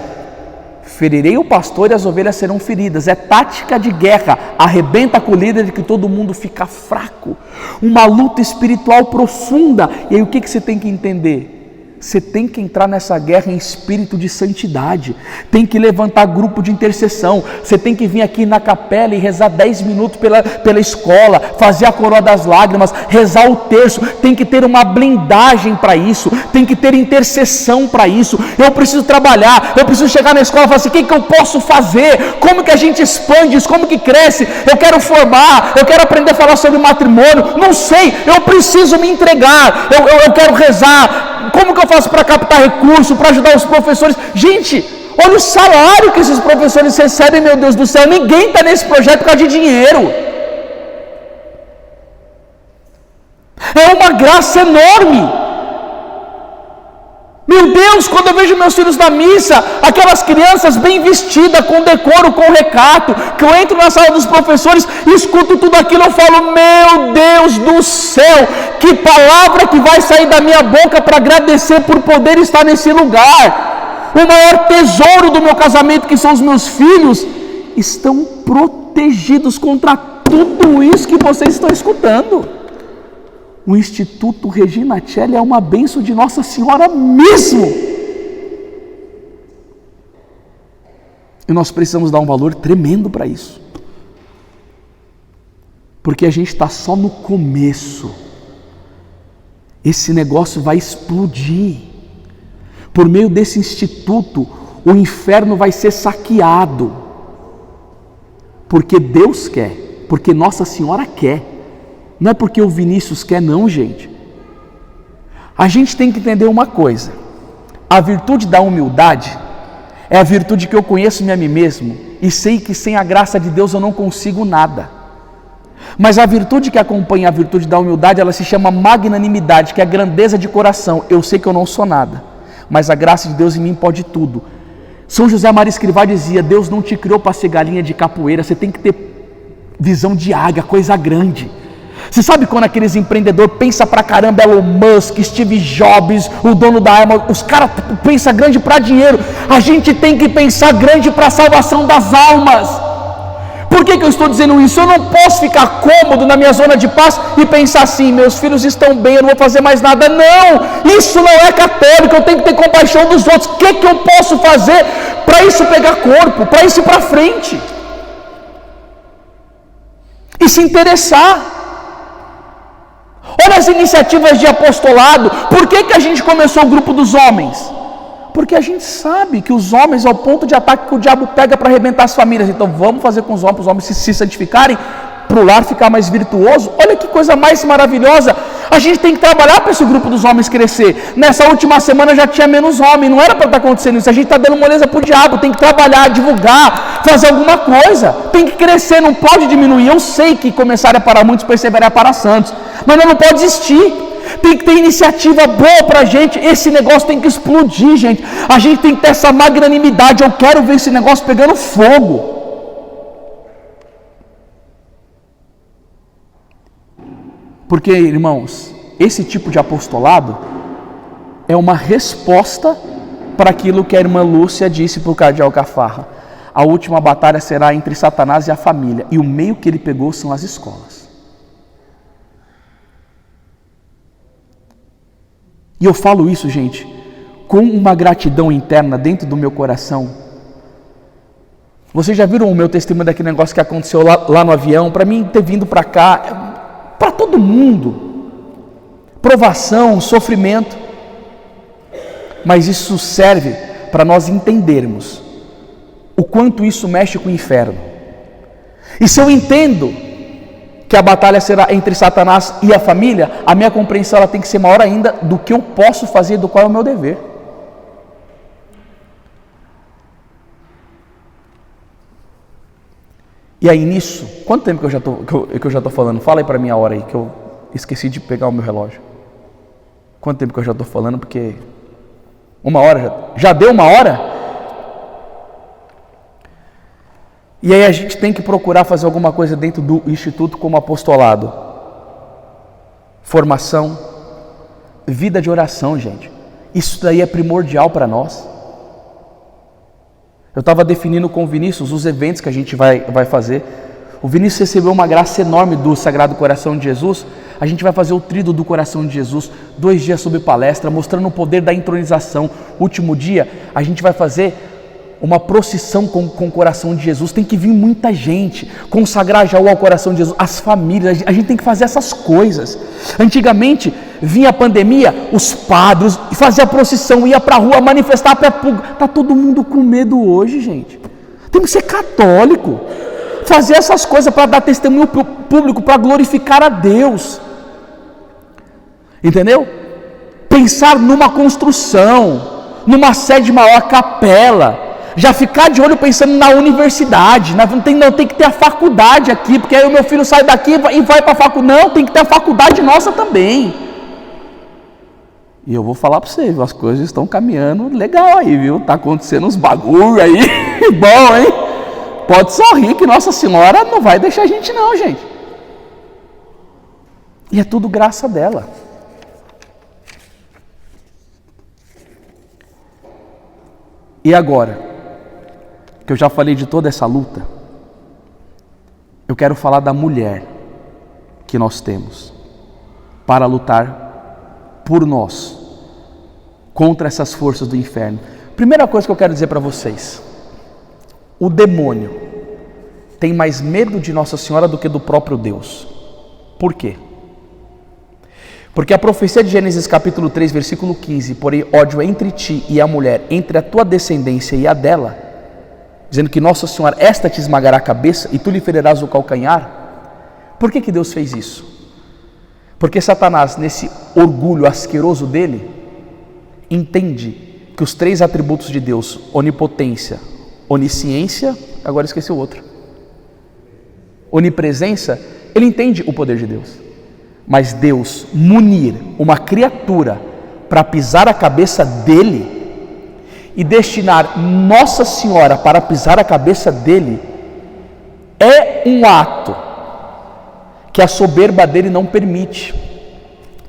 ferirei o pastor e as ovelhas serão feridas. É tática de guerra, arrebenta com o líder de que todo mundo fica fraco, uma luta espiritual profunda. E aí o que você tem que entender? Você tem que entrar nessa guerra em espírito de santidade, tem que levantar grupo de intercessão, você tem que vir aqui na capela e rezar 10 minutos pela escola, fazer a coroa das lágrimas, rezar o terço, tem que ter uma blindagem para isso, tem que ter intercessão para isso. Eu preciso trabalhar, eu preciso chegar na escola e falar assim: o que eu posso fazer? Como que a gente expande isso? Como que cresce? Eu quero formar, eu quero aprender a falar sobre matrimônio, não sei, eu preciso me entregar, eu quero rezar. Como que eu faço para captar recurso, para ajudar os professores? Gente, olha o salário que esses professores recebem, meu Deus do céu. Ninguém está nesse projeto por causa de dinheiro. É uma graça enorme. Meu Deus, quando eu vejo meus filhos na missa, aquelas crianças bem vestidas, com decoro, com recato, que eu entro na sala dos professores, escuto tudo aquilo, eu falo: meu Deus do céu, que palavra que vai sair da minha boca para agradecer por poder estar nesse lugar. O maior tesouro do meu casamento, que são os meus filhos, estão protegidos contra tudo isso que vocês estão escutando. O Instituto Regina Coeli é uma bênção de Nossa Senhora mesmo. E nós precisamos dar um valor tremendo para isso. Porque a gente está só no começo. Esse negócio vai explodir. Por meio desse instituto, o inferno vai ser saqueado. Porque Deus quer, porque Nossa Senhora quer. Não é porque o Vinícius quer, não, gente. A gente tem que entender uma coisa: a virtude da humildade é a virtude que eu conheço-me a mim mesmo e sei que sem a graça de Deus eu não consigo nada. Mas a virtude que acompanha a virtude da humildade, ela se chama magnanimidade, que é a grandeza de coração. Eu sei que eu não sou nada, mas a graça de Deus em mim pode tudo. São José Maria Escrivá dizia: Deus não te criou para ser galinha de capoeira, você tem que ter visão de águia, coisa grande. Você sabe quando aqueles empreendedores pensam pra caramba, Elon Musk, Steve Jobs, o dono da Amazon, os caras pensam grande para dinheiro. A gente tem que pensar grande para a salvação das almas. Por que eu estou dizendo isso? Eu não posso ficar cômodo na minha zona de paz e pensar assim: meus filhos estão bem, eu não vou fazer mais nada. Não, isso não é católico. Eu tenho que ter compaixão dos outros. O que eu posso fazer para isso pegar corpo, para isso ir para frente e se interessar? Olha as iniciativas de apostolado. Por que a gente começou o grupo dos homens? Porque a gente sabe que os homens é o ponto de ataque que o diabo pega para arrebentar as famílias. Então vamos fazer com os homens se santificarem, para o lar ficar mais virtuoso. Olha que coisa mais maravilhosa. A gente tem que trabalhar para esse grupo dos homens crescer. Nessa última semana já tinha menos homem, não era para estar acontecendo isso. A gente está dando moleza para o diabo. Tem que trabalhar, divulgar, fazer alguma coisa. Tem que crescer, não pode diminuir. Eu sei que começar é para muitos, perseverar é para santos, mas não pode existir. Tem que ter iniciativa boa para a gente. Esse negócio tem que explodir, gente. A gente tem que ter essa magnanimidade. Eu quero ver esse negócio pegando fogo. Porque, irmãos, esse tipo de apostolado é uma resposta para aquilo que a irmã Lúcia disse para o cardeal Cafarra. A última batalha será entre Satanás e a família, e o meio que ele pegou são as escolas. E eu falo isso, gente, com uma gratidão interna dentro do meu coração. Vocês já viram o meu testemunho daquele negócio que aconteceu lá no avião? Para mim ter vindo para cá, para todo mundo, provação, sofrimento, mas isso serve para nós entendermos o quanto isso mexe com o inferno. E se eu entendo que a batalha será entre Satanás e a família, a minha compreensão ela tem que ser maior ainda do que eu posso fazer, do qual é o meu dever. E aí nisso, quanto tempo que eu já estou falando? Fala aí para mim a hora aí, que eu esqueci de pegar o meu relógio. Quanto tempo que eu já estou falando? Porque 1 hora já deu 1 hora? E aí a gente tem que procurar fazer alguma coisa dentro do Instituto como apostolado. Formação, vida de oração, gente. Isso daí é primordial para nós. Eu estava definindo com o Vinícius os eventos que a gente vai fazer. O Vinícius recebeu uma graça enorme do Sagrado Coração de Jesus. A gente vai fazer o tríduo do Coração de Jesus, 2 dias sobre palestra, mostrando o poder da entronização. Último dia, a gente vai fazer uma procissão com o Coração de Jesus. Tem que vir muita gente, consagrar já ao Coração de Jesus, as famílias. A gente tem que fazer essas coisas. Antigamente, vinha a pandemia, os padres faziam a procissão, ia para a rua manifestar para público. Está todo mundo com medo hoje, gente. Tem que ser católico, fazer essas coisas para dar testemunho público, para glorificar a Deus. Entendeu? Pensar numa construção, numa sede maior, capela. Já ficar de olho pensando na universidade. Não tem que ter a faculdade aqui, porque aí o meu filho sai daqui e vai para a faculdade. Não, tem que ter a faculdade nossa também. E eu vou falar para você, as coisas estão caminhando legal aí, viu? Tá acontecendo uns bagulho aí, bom, hein? Pode sorrir que Nossa Senhora não vai deixar a gente não, gente. E é tudo graça dela. E agora, que eu já falei de toda essa luta, eu quero falar da mulher que nós temos para lutar por nós, contra essas forças do inferno. Primeira coisa que eu quero dizer para vocês: o demônio tem mais medo de Nossa Senhora do que do próprio Deus. Por quê? Porque a profecia de Gênesis capítulo 3, versículo 15, porém ódio entre ti e a mulher, entre a tua descendência e a dela, dizendo que Nossa Senhora, esta te esmagará a cabeça e tu lhe ferirás o calcanhar. Por que Deus fez isso? Porque Satanás, nesse orgulho asqueroso dele, entende que os 3 atributos de Deus, onipotência, onisciência, agora esqueci o outro, onipresença, ele entende o poder de Deus. Mas Deus munir uma criatura para pisar a cabeça dele e destinar Nossa Senhora para pisar a cabeça dele é um ato que a soberba dele não permite.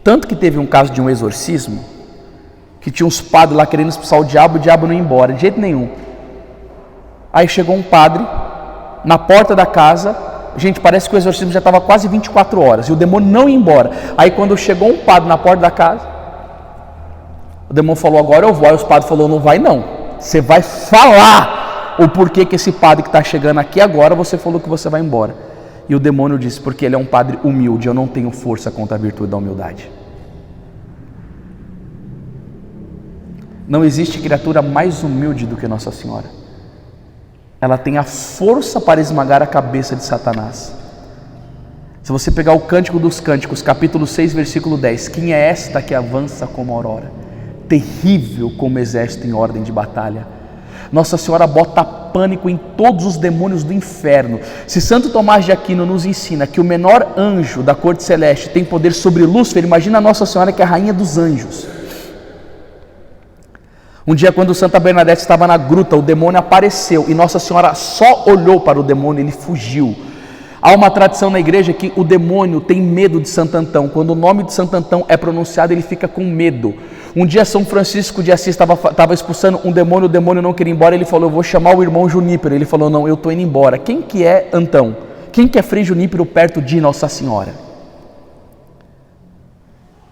Tanto que teve um caso de um exorcismo que tinha uns padres lá querendo expulsar o diabo não ia embora de jeito nenhum. Aí chegou um padre na porta da casa. Gente, parece que o exorcismo já estava quase 24 horas e o demônio não ia embora. Aí quando chegou um padre na porta da casa, o demônio falou: agora eu vou. Aí os padres falaram: não vai não, você vai falar o porquê que esse padre que está chegando aqui agora, você falou que você vai embora. E o demônio disse: porque ele é um padre humilde, eu não tenho força contra a virtude da humildade. Não existe criatura mais humilde do que Nossa Senhora. Ela tem a força para esmagar a cabeça de Satanás. Se você pegar o Cântico dos Cânticos, capítulo 6, versículo 10, quem é esta que avança como aurora, terrível como exército em ordem de batalha? Nossa Senhora bota pânico em todos os demônios do inferno. Se Santo Tomás de Aquino nos ensina que o menor anjo da corte celeste tem poder sobre Lúcifer, imagina a Nossa Senhora, que é a rainha dos anjos. Um dia, quando Santa Bernadette estava na gruta, o demônio apareceu e Nossa Senhora só olhou para o demônio e ele fugiu. Há uma tradição na igreja que o demônio tem medo de Santo Antão. Quando o nome de Santo Antão é pronunciado, ele fica com medo. Um dia São Francisco de Assis estava expulsando um demônio, o demônio não queria ir embora, ele falou: eu vou chamar o irmão Junípero. Ele falou: não, eu estou indo embora. Quem que é Antão? Quem que é Frei Junípero perto de Nossa Senhora?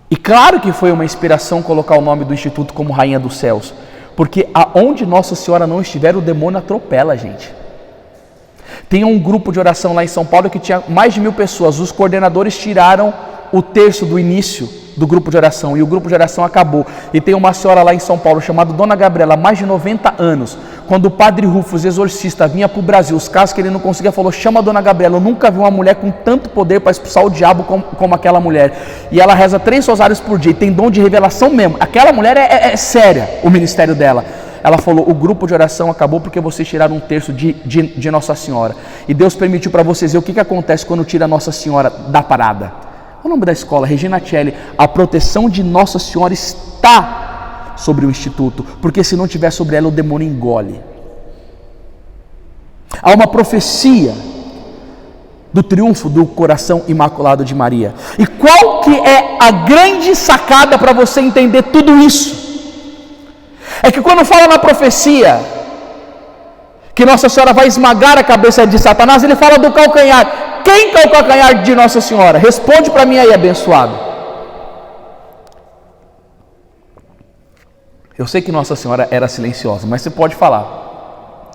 E claro que foi uma inspiração colocar o nome do Instituto como Rainha dos Céus, porque aonde Nossa Senhora não estiver, o demônio atropela a gente. Tem um grupo de oração lá em São Paulo que tinha mais de 1000 pessoas. Os coordenadores tiraram o terço do início do grupo de oração e o grupo de oração acabou. E tem uma senhora lá em São Paulo chamada Dona Gabriela, mais de 90 anos. Quando o padre Rufus, exorcista, vinha para o Brasil, os casos que ele não conseguia, falou: chama a Dona Gabriela. Eu nunca vi uma mulher com tanto poder para expulsar o diabo como aquela mulher. E ela reza 3 rosários por dia e tem dom de revelação mesmo. Aquela mulher é séria, o ministério dela. Ela falou: o grupo de oração acabou porque vocês tiraram um terço de Nossa Senhora. E Deus permitiu para vocês ver o que acontece quando tira Nossa Senhora da parada. O nome da escola, Regina Celli. A proteção de Nossa Senhora está sobre o Instituto, porque se não tiver sobre ela, o demônio engole. Há uma profecia do triunfo do coração imaculado de Maria. E qual que é a grande sacada para você entender tudo isso? É que quando fala na profecia que Nossa Senhora vai esmagar a cabeça de Satanás, ele fala do calcanhar. Quem que é o calcanhar de Nossa Senhora? Responde para mim aí, abençoado. Eu sei que Nossa Senhora era silenciosa, mas você pode falar.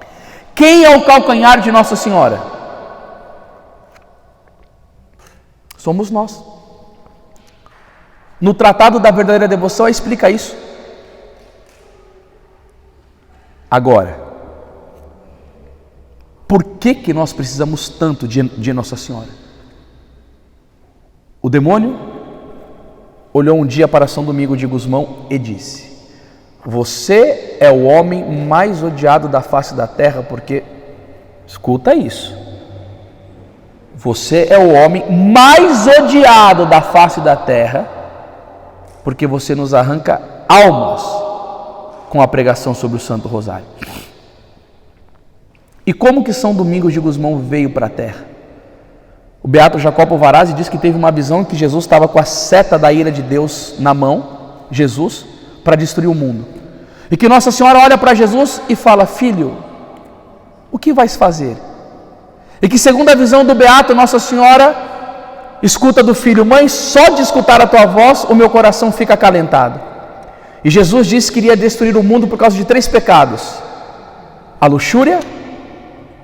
Quem é o calcanhar de Nossa Senhora? Somos nós. No Tratado da Verdadeira Devoção explica isso. Agora, por que nós precisamos tanto de Nossa Senhora? O demônio olhou um dia para São Domingos de Gusmão e disse: você é o homem mais odiado da face da terra, porque, escuta isso, você é o homem mais odiado da face da terra, porque você nos arranca almas com a pregação sobre o Santo Rosário. E como que São Domingos de Gusmão veio para a terra? O beato Jacopo Varazzi diz que teve uma visão em que Jesus estava com a seta da ira de Deus na mão, Jesus, para destruir o mundo. E que Nossa Senhora olha para Jesus e fala: filho, o que vais fazer? E que, segundo a visão do beato, Nossa Senhora escuta do filho: mãe, só de escutar a tua voz o meu coração fica acalentado. E Jesus disse que iria destruir o mundo por causa de 3 pecados: a luxúria,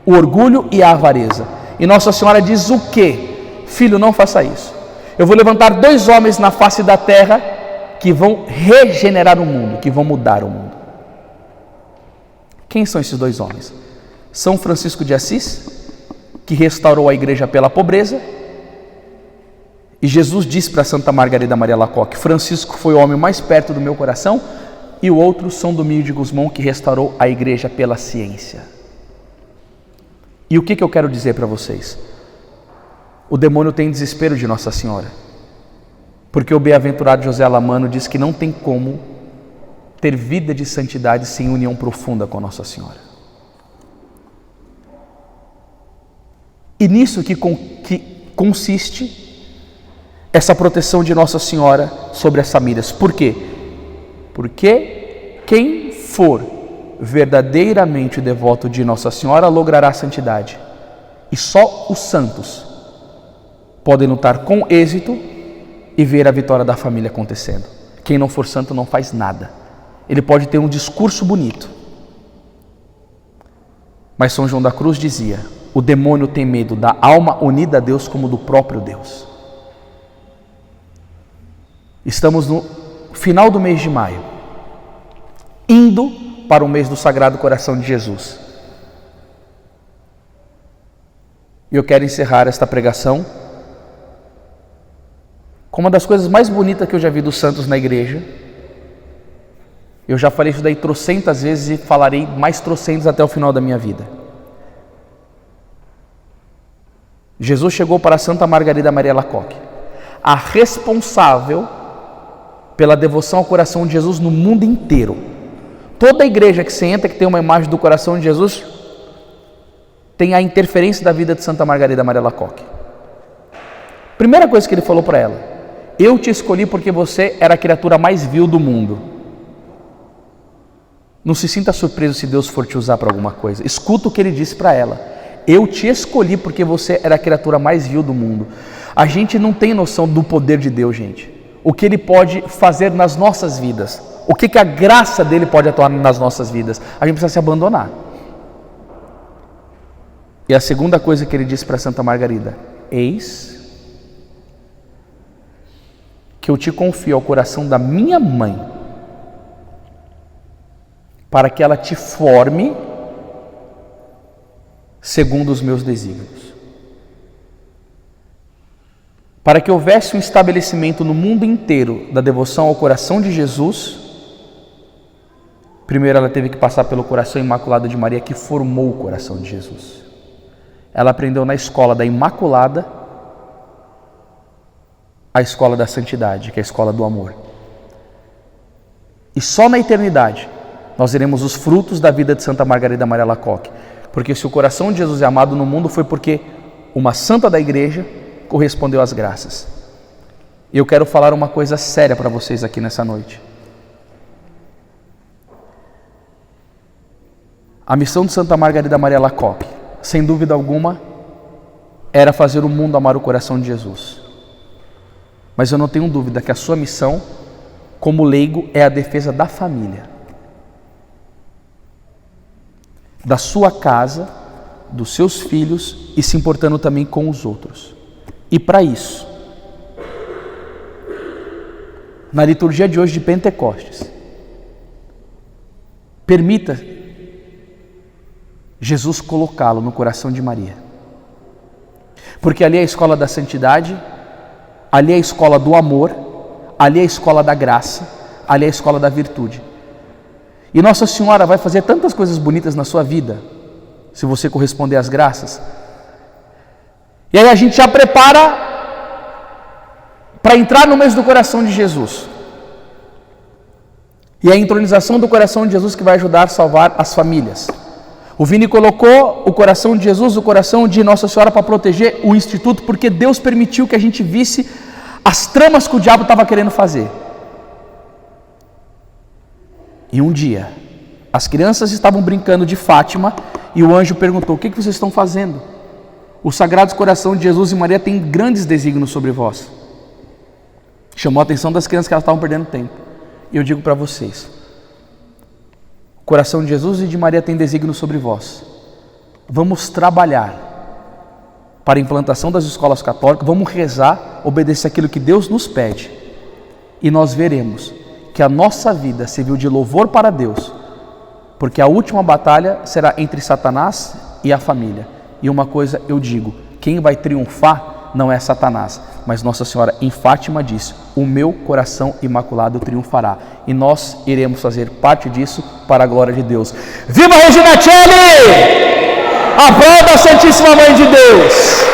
o orgulho e a avareza. E Nossa Senhora diz o quê? Filho, não faça isso. Eu vou levantar 2 homens na face da terra que vão regenerar o mundo, que vão mudar o mundo. Quem são esses 2 homens? São Francisco de Assis, que restaurou a igreja pela pobreza. E Jesus disse para Santa Margarida Maria Lacoque: Francisco foi o homem mais perto do meu coração. E o outro, São Domingos de Gusmão, que restaurou a igreja pela ciência. E o que eu quero dizer para vocês? O demônio tem desespero de Nossa Senhora, porque o bem-aventurado José Alamano diz que não tem como ter vida de santidade sem união profunda com Nossa Senhora. E nisso que consiste essa proteção de Nossa Senhora sobre as famílias. Por quê? Porque quem for verdadeiramente devoto de Nossa Senhora logrará a santidade. E só os santos podem lutar com êxito e ver a vitória da família acontecendo. Quem não for santo não faz nada. Ele pode ter um discurso bonito, Mas São João da Cruz dizia: o demônio tem medo da alma unida a Deus como do próprio Deus. Estamos no final do mês de maio, indo para o mês do Sagrado Coração de Jesus. E eu quero encerrar esta pregação com uma das coisas mais bonitas que eu já vi dos santos na igreja. Eu já falei isso daí trocentas vezes e falarei mais trocentas até o final da minha vida. Jesus chegou para Santa Margarida Maria Alacoque, a responsável pela devoção ao coração de Jesus no mundo inteiro. Toda igreja que você entra que tem uma imagem do coração de Jesus tem a interferência da vida de Santa Margarida Maria Alacoque. Primeira coisa que ele falou para ela: eu te escolhi porque você era a criatura mais vil do mundo. Não se sinta surpreso se Deus for te usar para alguma coisa. Escuta o que ele disse para ela: eu te escolhi porque você era a criatura mais vil do mundo. A gente não tem noção do poder de Deus, gente. O que Ele pode fazer nas nossas vidas. O que a graça dEle pode atuar nas nossas vidas. A gente precisa se abandonar. E a segunda coisa que ele disse para Santa Margarida: eis que eu te confio ao coração da minha mãe, para que ela te forme segundo os meus desígnios. Para que houvesse um estabelecimento no mundo inteiro da devoção ao coração de Jesus, primeiro ela teve que passar pelo coração imaculado de Maria, que formou o coração de Jesus. Ela aprendeu na escola da Imaculada a escola da santidade, que é a escola do amor. E só na eternidade nós veremos os frutos da vida de Santa Margarida Maria Alacoque. Porque se o coração de Jesus é amado no mundo, foi porque uma santa da igreja correspondeu às graças. E eu quero falar uma coisa séria para vocês aqui nessa noite. A missão de Santa Margarida Maria Alacoque, sem dúvida alguma, era fazer o mundo amar o coração de Jesus. Mas eu não tenho dúvida que a sua missão, como leigo, é a defesa da família, da sua casa, dos seus filhos e se importando também com os outros. E para isso, na liturgia de hoje de Pentecostes, permita Jesus colocá-lo no coração de Maria. Porque ali é a escola da santidade, ali é a escola do amor, ali é a escola da graça, ali é a escola da virtude. E Nossa Senhora vai fazer tantas coisas bonitas na sua vida, se você corresponder às graças. E aí a gente já prepara para entrar no mês do coração de Jesus. E a entronização do coração de Jesus que vai ajudar a salvar as famílias. O Vini colocou o coração de Jesus, o coração de Nossa Senhora para proteger o Instituto, porque Deus permitiu que a gente visse as tramas que o diabo estava querendo fazer. E um dia, as crianças estavam brincando de Fátima e o anjo perguntou: o que vocês estão fazendo? O Sagrado Coração de Jesus e Maria tem grandes desígnios sobre vós. Chamou a atenção das crianças que elas estavam perdendo tempo. E eu digo para vocês: o coração de Jesus e de Maria tem desígnios sobre vós. Vamos trabalhar para a implantação das escolas católicas, vamos rezar, obedecer aquilo que Deus nos pede. E nós veremos que a nossa vida serviu de louvor para Deus, porque a última batalha será entre Satanás e a família. E uma coisa eu digo: quem vai triunfar não é Satanás, mas Nossa Senhora em Fátima disse: o meu coração imaculado triunfará. E nós iremos fazer parte disso para a glória de Deus. Viva Regina Coeli! Aplauda a Santíssima Mãe de Deus!